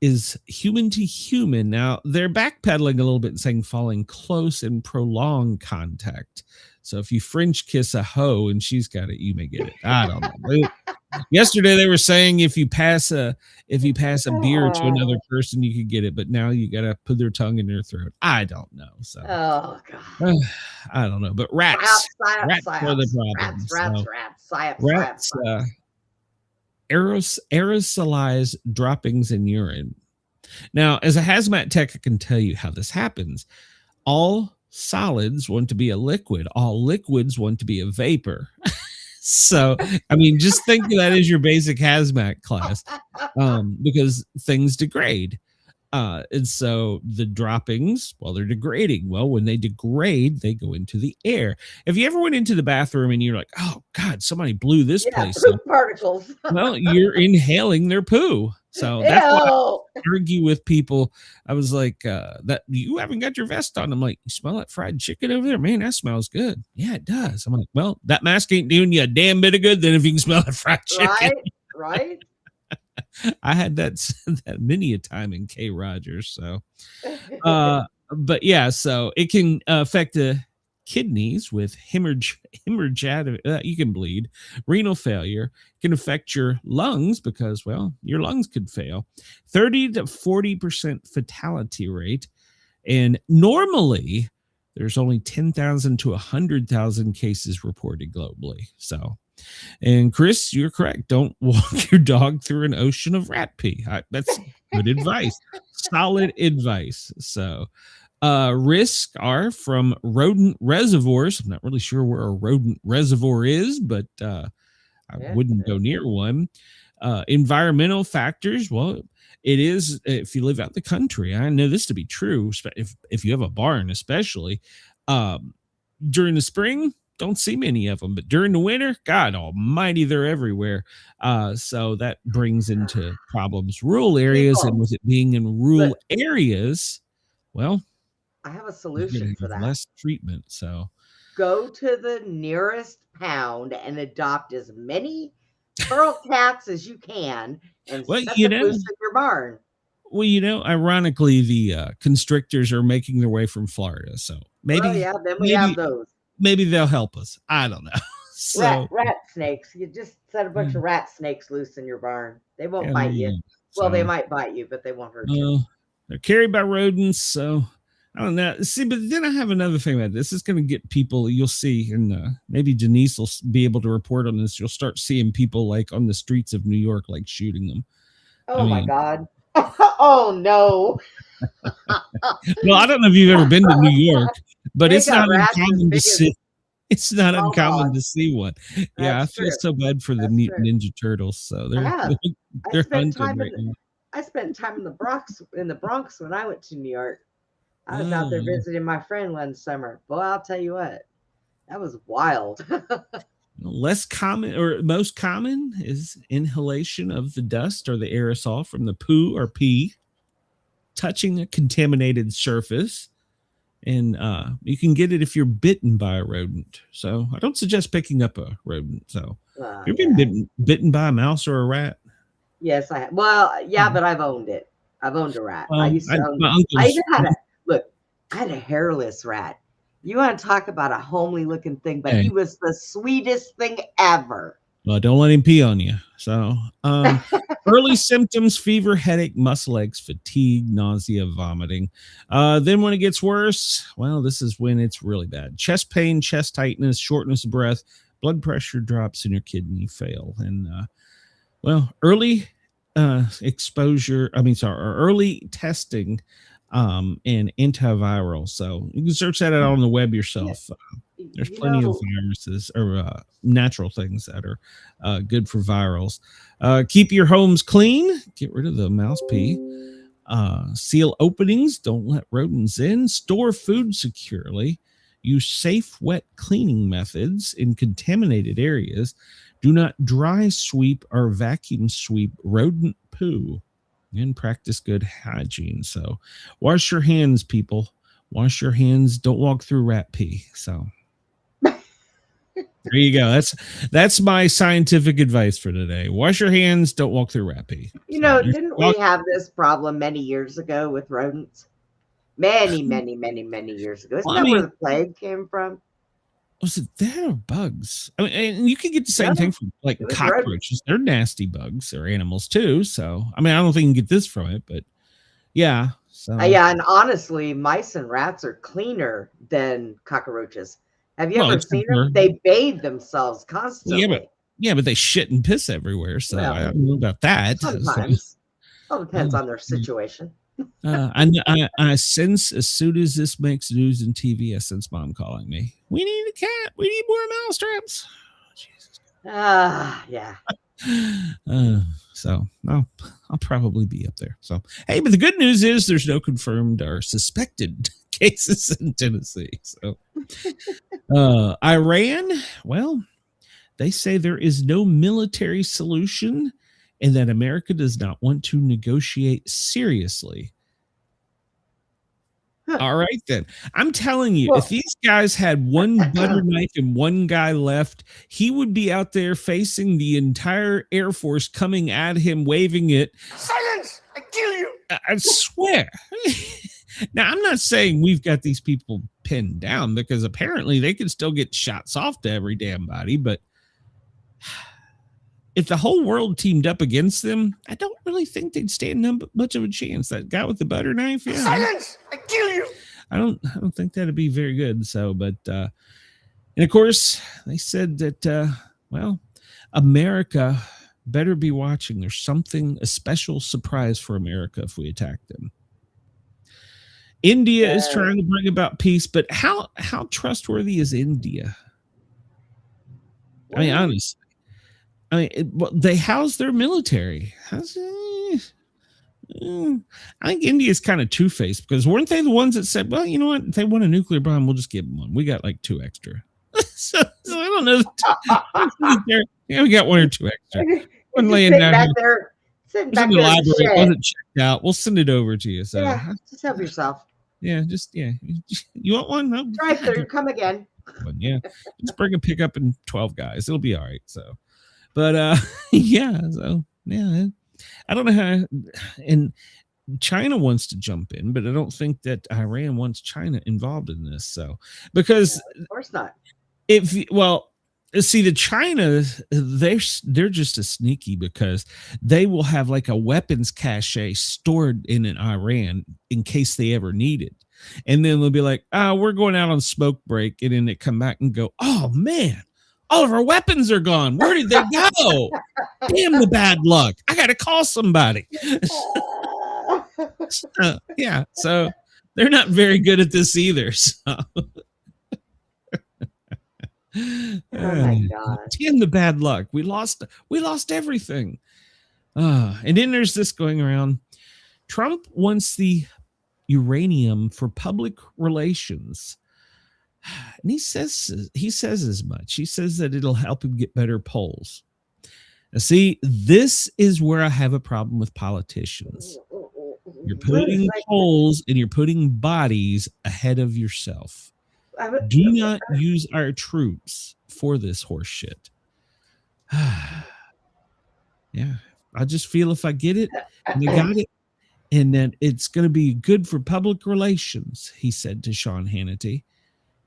is human to human. Now, they're backpedaling a little bit and saying following close and prolonged contact. So if you French kiss a hoe and she's got it, you may get it. I don't know. Yesterday they were saying if you pass a beer to another person, you could get it, but now you got to put their tongue in their throat. I don't know. So oh god, I don't know. But rats are the problem. Rats. Aerosolized droppings in urine. Now, as a hazmat tech, I can tell you how this happens. All solids want to be a liquid. All liquids want to be a vapor. So, I mean, just think of that as your basic hazmat class, because things degrade. And so the droppings, well, they're degrading. Well, when they degrade, they go into the air. If you ever went into the bathroom and you're like, oh God, somebody blew this place up. Particles. Well, you're inhaling their poo. So that's why I argue with people. I was like, that you haven't got your vest on. I'm like, you smell that fried chicken over there? Man, that smells good. Yeah, it does. I'm like, well, that mask ain't doing you a damn bit of good then if you can smell that fried chicken. Right. I had that many a time in K. Rogers. So, but yeah, so it can affect the kidneys with hemorrhage. You can bleed. Renal failure can affect your lungs because, well, your lungs could fail. 30 to 40% fatality rate, and normally there's only 10,000 to 100,000 cases reported globally. So. And Chris, you're correct. Don't walk your dog through an ocean of rat pee. That's good advice. Solid advice. So, risks are from rodent reservoirs. I'm not really sure where a rodent reservoir is, but I wouldn't go near one. Environmental factors. Well, it is if you live out the country. I know this to be true. If you have a barn, especially during the spring. Don't see many of them, but during the winter, God almighty, they're everywhere. So that brings into problems rural areas, and with it being in rural areas, well, I have a solution for that. Less treatment. So go to the nearest pound and adopt as many feral cats as you can, and set them loose in your barn. Well, ironically, the constrictors are making their way from Florida, so maybe. Then we have those. Maybe they'll help us. I don't know. So, rat snakes. You just set a bunch of rat snakes loose in your barn. They won't bite you. Well, they might bite you, but they won't hurt you. They're carried by rodents, so I don't know. See, but then I have another thing about this. It's going to get people. You'll see, and maybe Denise will be able to report on this. You'll start seeing people like on the streets of New York, like shooting them. Oh my God! Oh no! Well, I don't know if you've ever been to New York. But it's not uncommon to see. It's not uncommon to see one. Yeah, I feel so bad for the Mutant Ninja Turtles. So they're hunted right now. I spent time in the Bronx when I went to New York. I was out there visiting my friend one summer. Boy, I'll tell you what, that was wild. Less common or most common is inhalation of the dust or the aerosol from the poo or pee, touching a contaminated surface. And you can get it if you're bitten by a rodent. So I don't suggest picking up a rodent. So you've been bitten by a mouse or a rat? Yes, I have. Well, yeah, but I've owned it. I've owned a rat. I used to own it. I even had a hairless rat. You want to talk about a homely looking thing, but he was the sweetest thing ever. Well, don't let him pee on you. So early symptoms: fever, headache, muscle aches, fatigue, nausea, vomiting. Then when it gets worse, well, this is when it's really bad. Chest pain, chest tightness, shortness of breath, blood pressure drops, and your kidney fail. And early early testing and antiviral. So you can search that out on the web yourself. There's plenty of viruses or natural things that are good for virals. Keep your homes clean. Get rid of the mouse pee. Seal openings. Don't let rodents in. Store food securely. Use safe, wet cleaning methods in contaminated areas. Do not dry sweep or vacuum sweep rodent poo, and practice good hygiene. So wash your hands, people. Wash your hands. Don't walk through rat pee. So there you go. That's my scientific advice for today. Wash your hands. Don't walk through rat pee. You know, didn't we have this problem many years ago with rodents? Many years ago. Isn't that where the plague came from? Was it that or bugs? I mean, and you can get the same thing from like cockroaches. Rodents. They're nasty bugs or animals too. So, I mean, I don't think you can get this from it, but yeah. So yeah, and honestly, mice and rats are cleaner than cockroaches. Have you ever seen them? They bathe themselves constantly. Yeah, but they shit and piss everywhere. So I don't know about that. Sometimes. It all depends on their situation. I sense as soon as this makes news and TV, I sense Mom calling me. We need a cat. We need more mousetraps. Oh, Jesus. Yeah. So I'll probably be up there. So hey, but the good news is there's no confirmed or suspected cases in Tennessee. So Iran, well, they say there is no military solution and that America does not want to negotiate seriously. All right, then. I'm telling you, if these guys had one butter knife and one guy left, he would be out there facing the entire Air Force coming at him, waving it. Silence! I kill you! I swear. Now, I'm not saying we've got these people pinned down because apparently they can still get shots off to every damn body, but if the whole world teamed up against them, I don't really think they'd stand much of a chance. That guy with the butter knife, yeah. Silence! I kill you! I don't think that'd be very good. So, but and of course, they said that well, America better be watching. There's a special surprise for America if we attack them. India is trying to bring about peace, but how trustworthy is India? I mean, honestly. I mean, they house their military. I think India is kind of two-faced because weren't they the ones that said, well, you know what? If they want a nuclear bomb, we'll just give them one. We got like 2 extra. so I don't know. Yeah, we got 1 or 2 extra. One laying down back there. Sitting back in the there library. It wasn't checked out. We'll send it over to you. So yeah, just help yourself. Yeah, You want one? No. Drive through. Come again. Yeah. Just bring a pickup and 12 guys. It'll be all right. So. But yeah, so yeah, I don't know how. And China wants to jump in, but I don't think that Iran wants China involved in this. So because of course not. See, the China, they're just as sneaky because they will have like a weapons cache stored in Iran in case they ever need it, and then they'll be like, we're going out on smoke break, and then they come back and go, oh man. All of our weapons are gone. Where did they go? Damn the bad luck. I got to call somebody. Yeah. So they're not very good at this either. So. Oh my God. Damn the bad luck. We lost everything. And then there's this going around. Trump wants the uranium for public relations. And he says as much. He says that it'll help him get better polls. Now, see, this is where I have a problem with politicians. You're putting polls and you're putting bodies ahead of yourself. Do not use our troops for this horse shit. Yeah, I just feel if I get it, and I got it, and then it's going to be good for public relations, he said to Sean Hannity.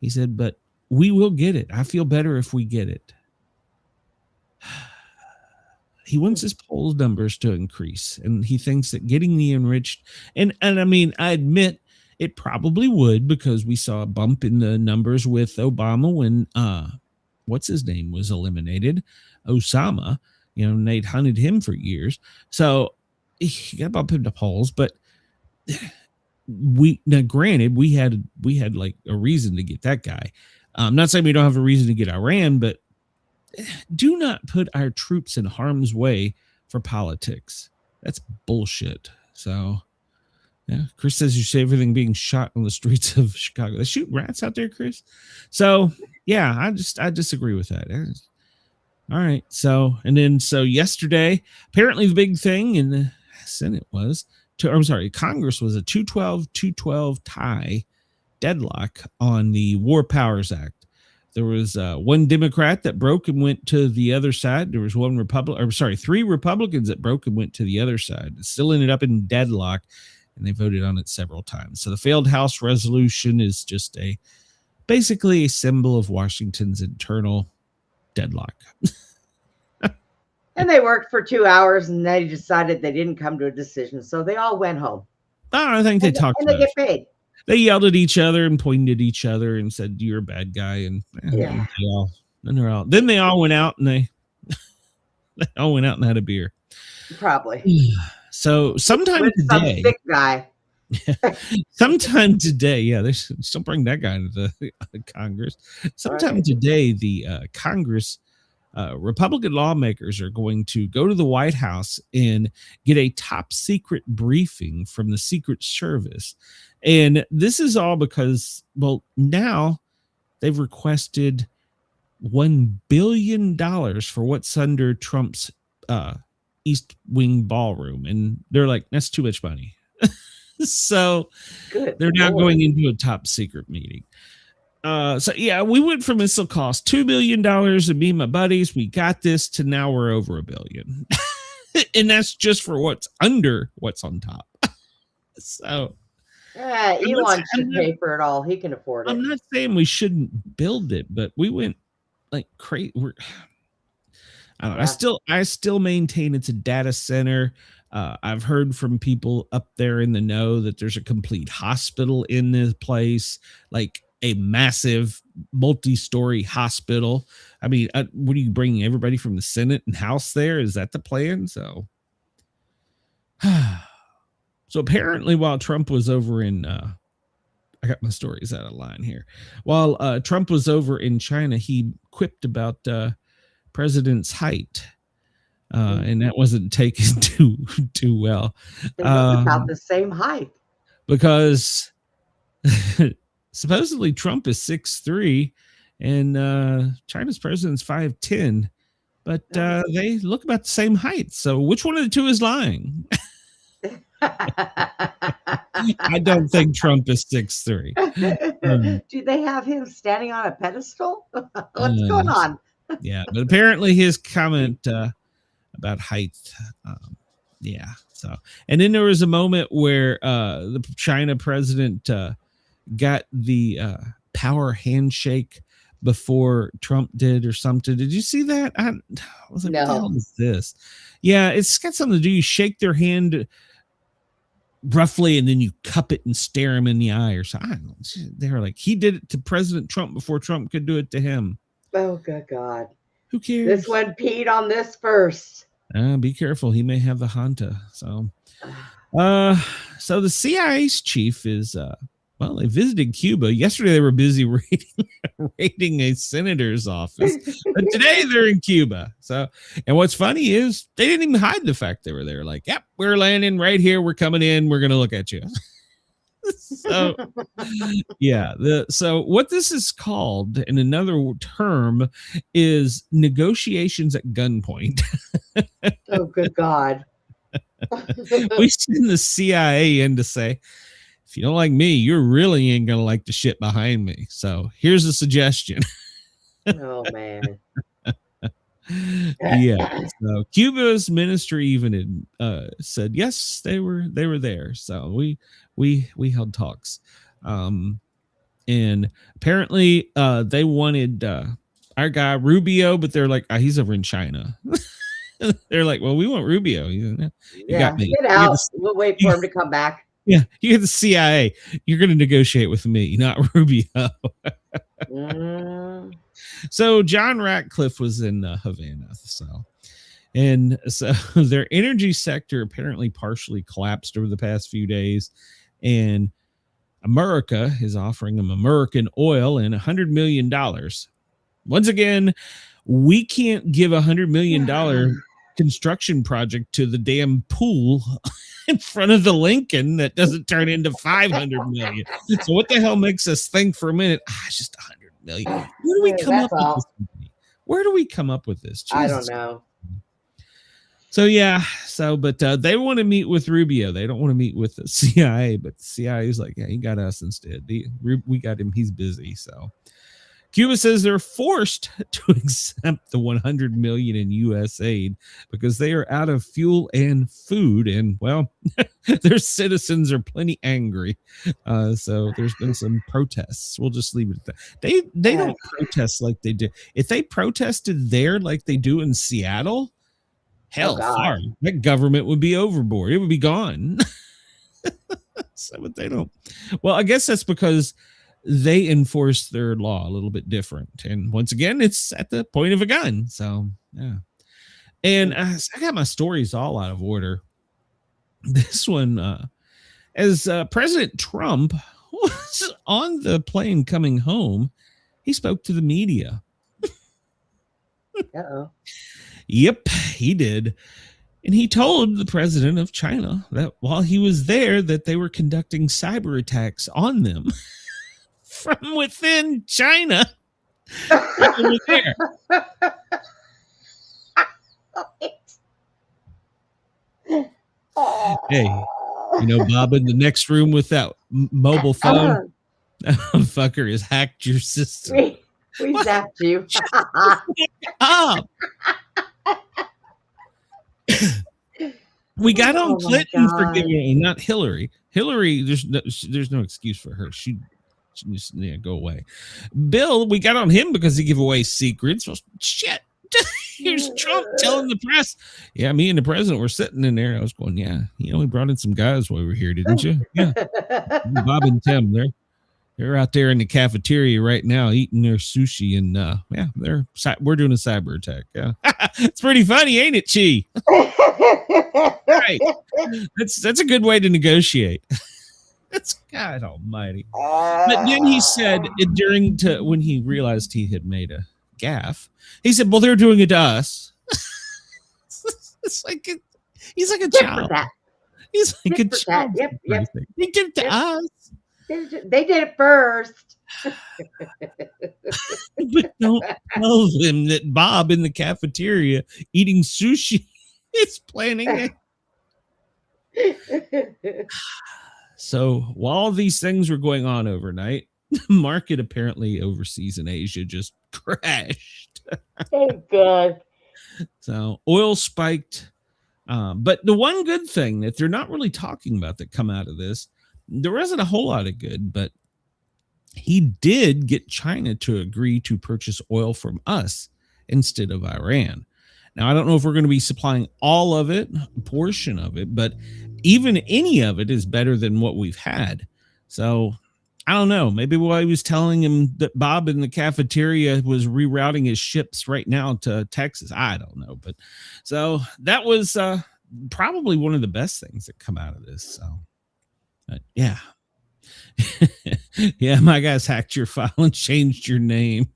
He said, but we will get it. I feel better if we get it. He wants his poll numbers to increase, and he thinks that getting the enriched, and I mean, I admit it probably would because we saw a bump in the numbers with Obama when what's his name was eliminated, Osama. You know, they'd hunted him for years, so he got a bump into polls, but. Granted, we had like a reason to get that guy. I'm not saying we don't have a reason to get Iran, but do not put our troops in harm's way for politics. That's bullshit. So, yeah, Chris says you see everything being shot on the streets of Chicago. They shoot rats out there, Chris. So, yeah, I disagree with that. All right. So yesterday, apparently the big thing in the Senate Congress was a 212 tie deadlock on the War Powers Act. There was one Democrat that broke and went to the other side. There was three Republicans that broke and went to the other side. It still ended up in deadlock, and they voted on it several times. So the failed House resolution is just basically a symbol of Washington's internal deadlock. And they worked for 2 hours, and they decided they didn't come to a decision, so they all went home. Oh, I think they talked. And they get paid. They yelled at each other and pointed at each other and said, "You're a bad guy." And yeah. Then they all went out and they all went out and had a beer. Probably. So sometime today, some sick guy. Sometime today, they still bring that guy into the Congress. Sometime today, the Congress Republican lawmakers are going to go to the White House and get a top secret briefing from the Secret Service. And this is all because, now they've requested $1 billion for what's under Trump's East Wing ballroom. And they're like, that's too much money. So they're now going into a top secret meeting. We went from this will cost $2 billion and me and my buddies, we got this, to now we're over $1 billion. And that's just for what's under what's on top. So Elon should pay for it all. He can afford it. I'm not saying we shouldn't build it, but we went like crazy. I don't know. I still maintain it's a data center. I've heard from people up there in the know that there's a complete hospital in this place, like a massive multi-story hospital. I mean, what are you bringing everybody from the Senate and House there? Is that the plan? So apparently while Trump was over in, I got my stories out of line here. While Trump was over in China, he quipped about president's height. And that wasn't taken too well. They look about the same height. Because supposedly Trump is 6'3", and China's president's 5'10", but they look about the same height. So which one of the two is lying? I don't think Trump is 6'3". Do they have him standing on a pedestal? What's going on? Yeah, but apparently his comment about height. So, and then there was a moment where the China president got the power handshake before Trump did or something. Did you see that? I was like, no. What the hell is this? Yeah, it's got something to do. You shake their hand roughly and then you cup it and stare him in the eye or something. They're like, he did it to President Trump before Trump could do it to him. Oh, good God. Who cares? This one peed on this first. Be careful. He may have the Hanta. So the CIA's chief is, they visited Cuba. Yesterday they were busy raiding a senator's office, but today they're in Cuba. So, and what's funny is they didn't even hide the fact they were there. Like, yep, we're landing right here. We're coming in. We're going to look at you. So, so what this is called in another term is negotiations at gunpoint. Oh, good God. We send the CIA in to say, if you don't like me, you really ain't going to like the shit behind me. So here's a suggestion. Oh, man. So Cuba's ministry even said, yes, they were there. So we held talks. And apparently they wanted our guy Rubio, but they're like, he's over in China. They're like, well, we want Rubio. You got me. Get out. We'll wait for him to come back. Yeah, you get the CIA. You're going to negotiate with me, not Rubio. So John Ratcliffe was in Havana. So their energy sector apparently partially collapsed over the past few days, and America is offering them American oil and $100 million. Once again, we can't give $100 million construction project to the damn pool in front of the Lincoln that doesn't turn into $500 million. So what the hell makes us think for a minute? It's just $100 million. Where do we come up with this? Where do we come up with this? I don't Jesus. know. So but they want to meet with Rubio. They don't want to meet with the CIA, but the CIA is like, yeah, he got us instead. We got him. He's busy. So Cuba says they're forced to accept the 100 million in U.S. aid because they are out of fuel and food, and well, their citizens are plenty angry. So there's been some protests. We'll just leave it at that. They don't protest like they do. If they protested there like they do in Seattle, hell, that government would be overboard. It would be gone. So, but they don't. Well, I guess that's because they enforce their law a little bit different. And once again, it's at the point of a gun. So, yeah. And I got my stories all out of order. This one, as President Trump was on the plane coming home, he spoke to the media. Uh-oh. Yep, he did. And he told the president of China that while he was there, that they were conducting cyber attacks on them from within China. Over there. Hey, you know, Bob, in the next room with that mobile phone, that fucker has hacked your system. We zapped you. Up. We got on Clinton for giving, not Hillary. Hillary, there's no excuse for her. She just go away. Bill, we got on him because he gave away secrets. Well, shit. Here's Trump telling the press. Yeah, me and the president were sitting in there. I was going, yeah, you know, we brought in some guys while we were here, didn't you? Yeah. Bob and Tim, they're out there in the cafeteria right now eating their sushi, and yeah, we're doing a cyber attack. Yeah. It's pretty funny, ain't it, Chi? Right. That's a good way to negotiate. That's God almighty. But then he said when he realized he had made a gaffe, he said, well, they're doing it to us. It's like he's like a child. He's like a child. Yep. They did it to us. They did it first. But don't tell them that Bob in the cafeteria eating sushi is planning it. So while these things were going on overnight, the market apparently overseas in Asia just crashed. Oh, God. So oil spiked. But the one good thing that they're not really talking about that come out of this, there wasn't a whole lot of good, but he did get China to agree to purchase oil from us instead of Iran. Now, I don't know if we're going to be supplying all of it, a portion of it, but even any of it is better than what we've had. So I don't know. Maybe while he was telling him that Bob in the cafeteria was rerouting his ships right now to Texas. I don't know. But so that was probably one of the best things that come out of this. So yeah. Yeah, my guys hacked your file and changed your name.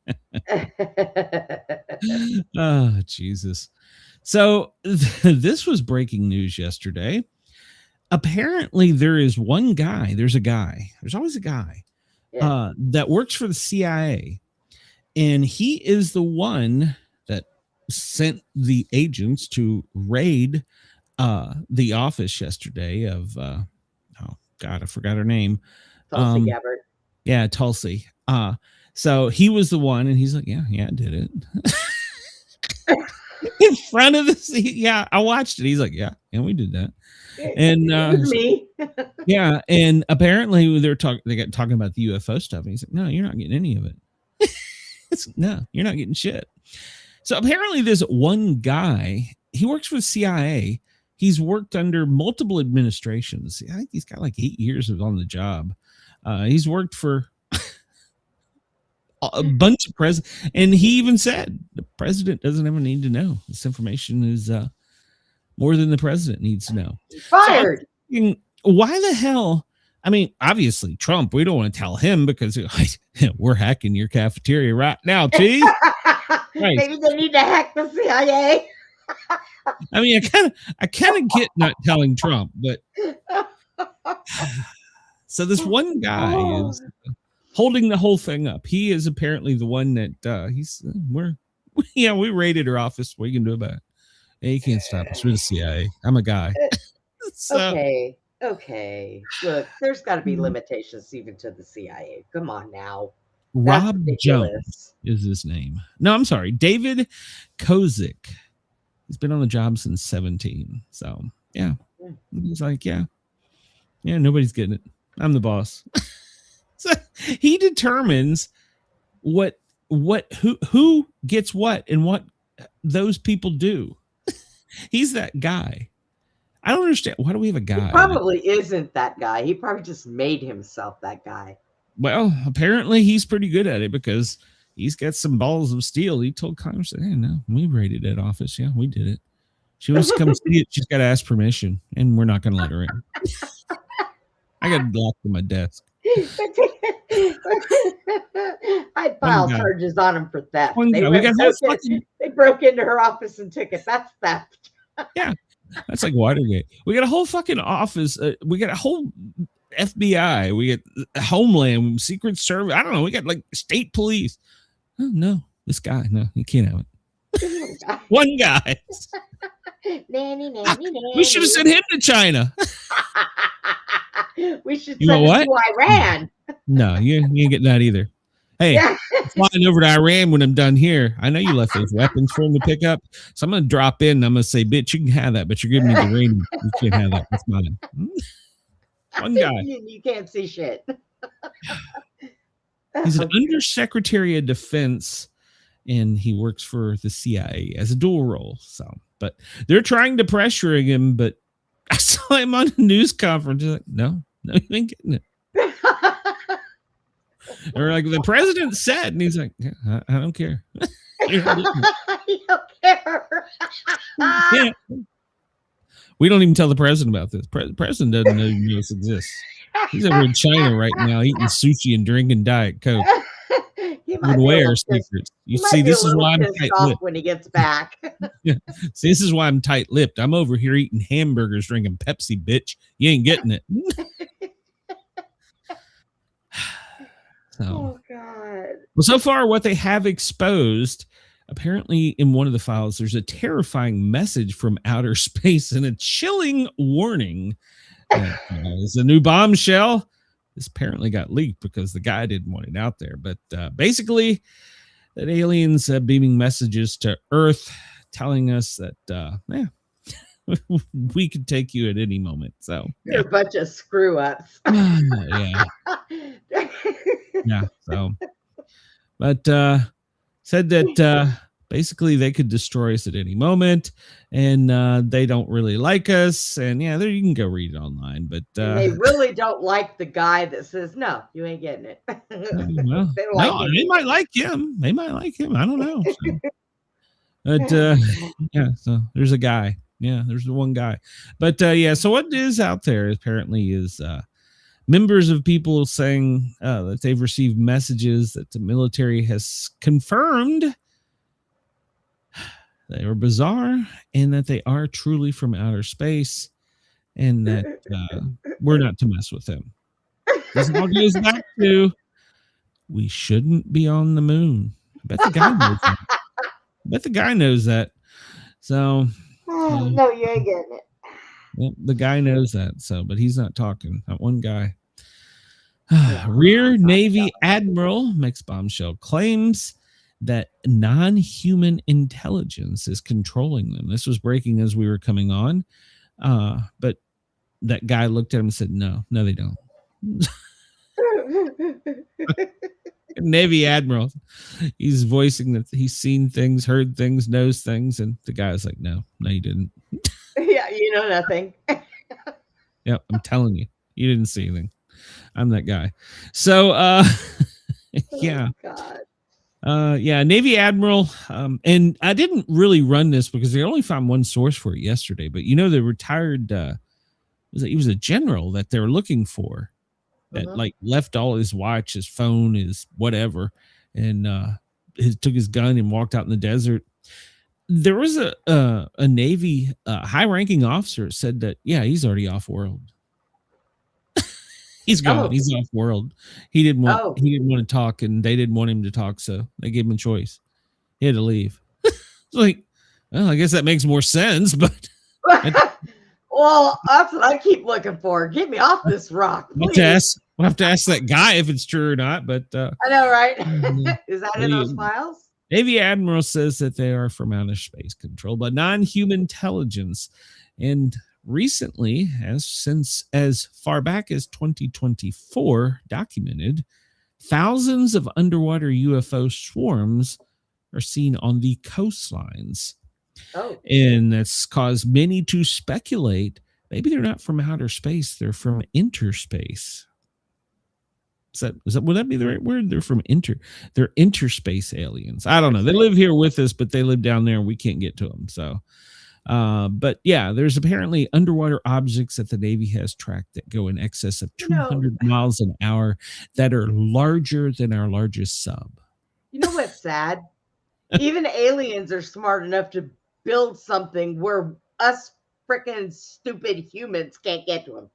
Oh, Jesus. So this was breaking news yesterday. Apparently there is one guy. There's always a guy that works for the CIA. And he is the one that sent the agents to raid the office yesterday of, oh God, I forgot her name. Tulsi Gabbard. Yeah, Tulsi. So he was the one, and he's like, yeah, I did it. In front of the, yeah, I watched it. He's like, yeah, we did that. And me. Yeah, and apparently they got talking about the UFO stuff, and he's like, no, you're not getting any of it. No, you're not getting shit. So apparently there's one guy, he works for the CIA. He's worked under multiple administrations. I think he's got like 8 years on the job. He's worked for a bunch of presidents, and he even said the president doesn't ever need to know. This information is more than the president needs to know. Fired. So why the hell? I mean, obviously Trump, we don't want to tell him because we're hacking your cafeteria right now, T. Right. Maybe they need to hack the CIA. I mean, I kind of get not telling Trump, but so this one guy is holding the whole thing up. He is apparently the one that Yeah, we raided her office. What are you gonna do about it? Hey, you can't stop us. We're the CIA. I'm a guy. So, Okay. Look, there's got to be limitations even to the CIA. Come on now. That's Rob ridiculous. Jones is his name. No, I'm sorry. David Kozik. He's been on the job since 17. So, yeah. He's like, yeah, nobody's getting it. I'm the boss. So he determines who gets what and what those people do. He's that guy. I don't understand. Why do we have a guy? He probably isn't that guy. He probably just made himself that guy. Well, apparently he's pretty good at it because he's got some balls of steel. He told Congress, hey, no, we raided that office. Yeah, we did it. She wants to come see it. She's got to ask permission, and we're not going to let her in. I got it locked in my desk. I'd file charges on him for theft. They broke into her office and took it. That's theft. Yeah, that's like Watergate. We got a whole fucking office. We got a whole FBI. We got Homeland, Secret Service. I don't know. We got like state police. Oh, no, this guy. No, you can't have it. One guy. We should have sent him to China. We should send him to Iran. No, you ain't getting that either. Hey, flying over to Iran when I'm done here. I know you left those weapons for him to pick up. So I'm going to drop in and I'm going to say, bitch, you can have that, but you're giving me the ring. You can't have that. That's mine. One guy. You can't see shit. He's an undersecretary of defense, and he works for the CIA as a dual role. So, but they're trying to pressure him, but I saw him on a news conference. He's like, no, you ain't getting it. Or like the president said, and he's like, yeah, I don't care. You don't care. Yeah. We don't even tell the president about this. President doesn't know this exists. He's over in China right now eating sushi and drinking Diet Coke. Beware secrets. You see, this is why I'm tight-lipped. When he gets back. Yeah. See, this is why I'm tight-lipped. I'm over here eating hamburgers, drinking Pepsi, bitch. You ain't getting it. Oh, God. Well, so far, what they have exposed, apparently in one of the files, there's a terrifying message from outer space and a chilling warning. It's a new bombshell. This apparently got leaked because the guy didn't want it out there. But basically, that aliens beaming messages to Earth telling us that, we could take you at any moment. So you're a bunch of screw ups. Yeah. Yeah. So, but said that basically they could destroy us at any moment, and they don't really like us. And yeah, there you can go read it online. But they really don't like the guy that says, "No, you ain't getting it." Well, they might like him. They might like him. I don't know. So. But yeah, so there's a guy. Yeah, there's the one guy. But yeah, so what is out there apparently is members of people saying that they've received messages that the military has confirmed they are bizarre and that they are truly from outer space and that we're not to mess with them. This all goes back to we shouldn't be on the moon. I bet the guy knows that. So no, you ain't getting it. Well, the guy knows that, so but he's not talking. That one guy. Rear Navy Admiral makes bombshell claims that non-human intelligence is controlling them. This was breaking as we were coming on, but that guy looked at him and said, "No, they don't." Navy Admiral, he's voicing that he's seen things, heard things, knows things, and the guy's like, "No, you didn't." Yeah, you know nothing. Yeah, I'm telling you, you didn't see anything. I'm that guy. So, yeah. Oh, God. Yeah, Navy Admiral. And I didn't really run this because they only found one source for it yesterday. But you know, the retired he was a general that they were looking for that like left all his watch, his phone, his whatever, and took his gun and walked out in the desert. There was a Navy high-ranking officer said that he's already off world. He's gone. Oh. He's off world. He didn't want to talk, and they didn't want him to talk, so they gave him a choice. He had to leave. It's like, well, I guess that makes more sense, but well, that's what I keep looking for. Get me off this rock, please. We'll have to ask that guy if it's true or not, but I know, right? Is that in those files? Navy Admiral says that they are from outer space control, but non-human intelligence. And recently, as far back as 2024, documented, thousands of underwater UFO swarms are seen on the coastlines. Oh. And that's caused many to speculate maybe they're not from outer space, they're from interspace. Would that be the right word? They're from they're interspace aliens. I don't know. They live here with us, but they live down there and we can't get to them. So, but yeah, there's apparently underwater objects that the Navy has tracked that go in excess of 200 miles an hour that are larger than our largest sub. You know what's sad? Even aliens are smart enough to build something where us freaking stupid humans can't get to them.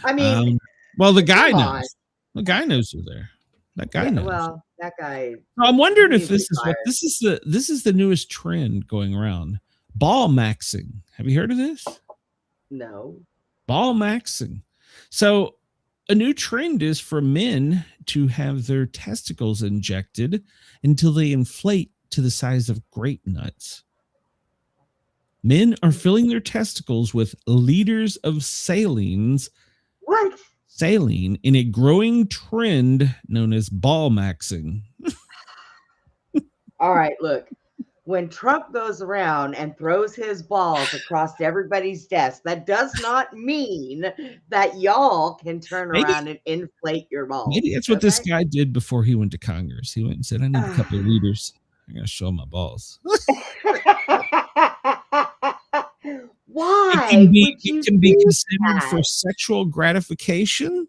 I mean, well, the guy knows. The guy knows they're there. That guy knows. Well, that guy. I'm wondering if this is the newest trend going around. Ball maxing. Have you heard of this? No. Ball maxing. So a new trend is for men to have their testicles injected until they inflate to the size of grape nuts. Men are filling their testicles with liters of salines. What? Saline in a growing trend known as ball maxing. All right, look. When Trump goes around and throws his balls across everybody's desk, that does not mean that y'all can turn around and inflate your balls. Maybe that's what this guy did before he went to Congress. He went and said, I need a couple of liters. I gotta show my balls. Why? It can be considered for sexual gratification,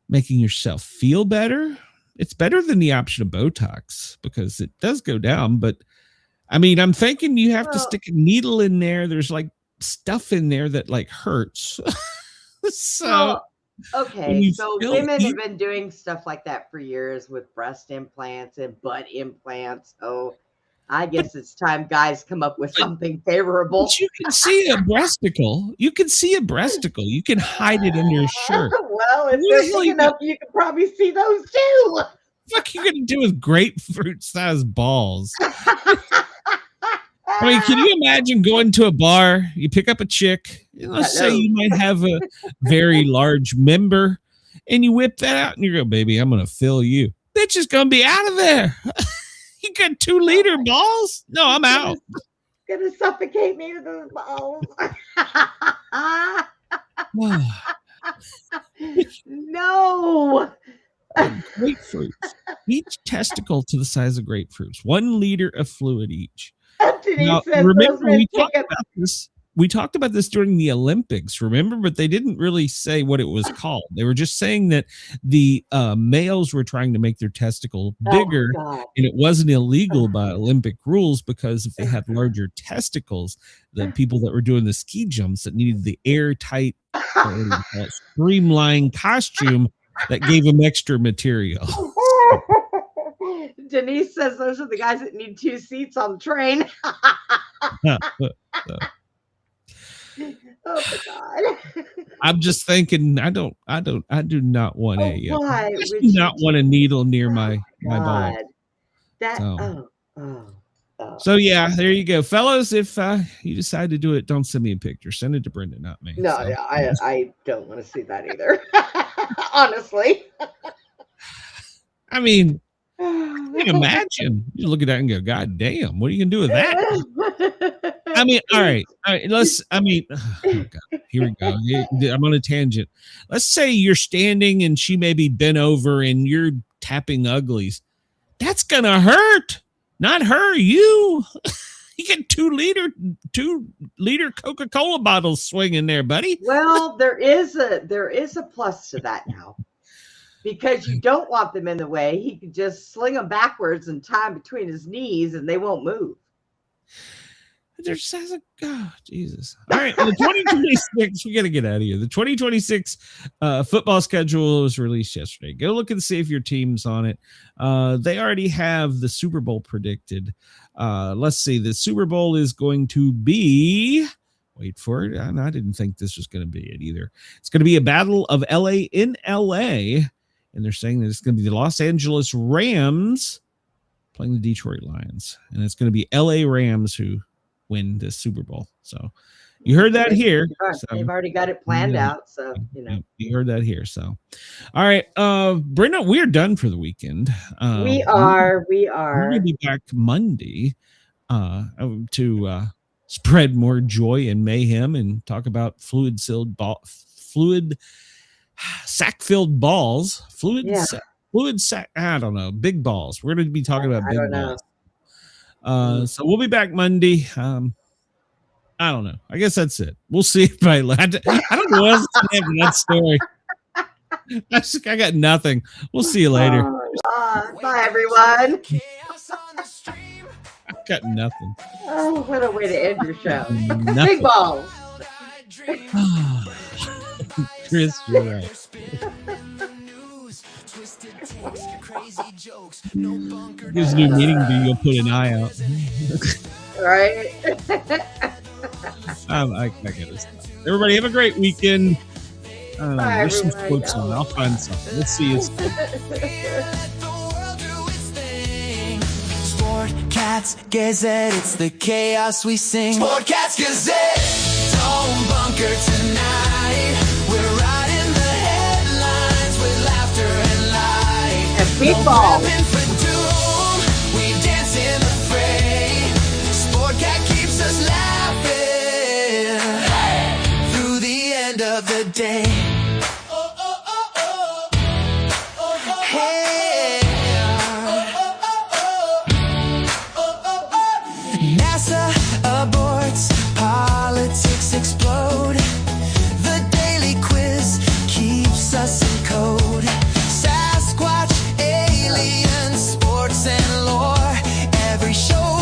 making yourself feel better. It's better than the option of Botox because it does go down. But I mean, I'm thinking you have to stick a needle in there. There's like stuff in there that like hurts. So okay, so women have been doing stuff like that for years with breast implants and butt implants. Oh, I guess it's time guys come up with something favorable. But you can see a breasticle. You can see a breasticle. You can hide it under your shirt. Well, if they're big enough, you can probably see those too. What the fuck are you going to do with grapefruit-sized balls? I mean, can you imagine going to a bar, you pick up a chick, let's say you might have a very large member, and you whip that out, and you go, baby, I'm going to fill you. Bitch is going to be out of there. You got 2-liter balls? No, I'm out. Gonna suffocate me with those balls. No. Grapefruits. Each testicle to the size of grapefruits. 1 liter of fluid each. Now, remember, we talked about this during the Olympics, remember? But they didn't really say what it was called. They were just saying that the males were trying to make their testicle bigger, and it wasn't illegal by Olympic rules because if they had larger testicles, the people that were doing the ski jumps that needed the airtight, streamlined costume that gave them extra material. Denise says those are the guys that need 2 seats on the train. Oh my God. I'm just thinking I do not want a needle near my ball. So yeah, there you go. Fellas, if you decide to do it, don't send me a picture. Send it to Brenda, not me. No, I don't want to see that either. Honestly. I mean, imagine you look at that and go, God damn, what are you gonna do with that? I mean, all right. Oh God, here we go. I'm on a tangent. Let's say you're standing and she may be bent over and you're tapping uglies. That's gonna hurt. Not her, you. You get 2 liter Coca-Cola bottles swinging there, buddy. Well, there is a plus to that now. Because you don't want them in the way, he could just sling them backwards and tie them between his knees and they won't move. There's Jesus. All right, the 2026. We got to get out of here. The 2026 football schedule was released yesterday. Go look and see if your team's on it. They already have the Super Bowl predicted. Let's see. The Super Bowl is going to be. Wait for it. I didn't think this was going to be it either. It's going to be a battle of LA in LA, and they're saying that it's going to be the Los Angeles Rams playing the Detroit Lions, and it's going to be LA Rams who win the Super Bowl. So you heard that here. They've already got it planned out. So, you heard that here. So, all right. Brenda, we are done for the weekend. We are. We're going to be back Monday to spread more joy and mayhem and talk about sack-filled balls. Fluid sack. I don't know. Big balls. We're going to be talking about big balls. So we'll be back Monday. I don't know. I guess that's it. We'll see if I don't know what else to say for that story. I got nothing. We'll see you later. Bye, everyone. I got nothing. Oh, what a way to end your show. Big balls. Chris, you're right. Gives a new meeting to you. You'll put an eye out. Right? I gotta stop. Everybody have a great weekend. There's some quotes on. I'll find something. Let's see you. Sportcat's Gazette, it's the chaos we sing. Sportcat's Gazette, don't bunker tonight. We're riding the headlines with laughter and light. And people. We dance in the fray. Sportcat keeps us laughing through the end of the day. NASA aborts, politics explode. The daily quiz keeps us in code. Sasquatch, aliens, sports and lore. Every show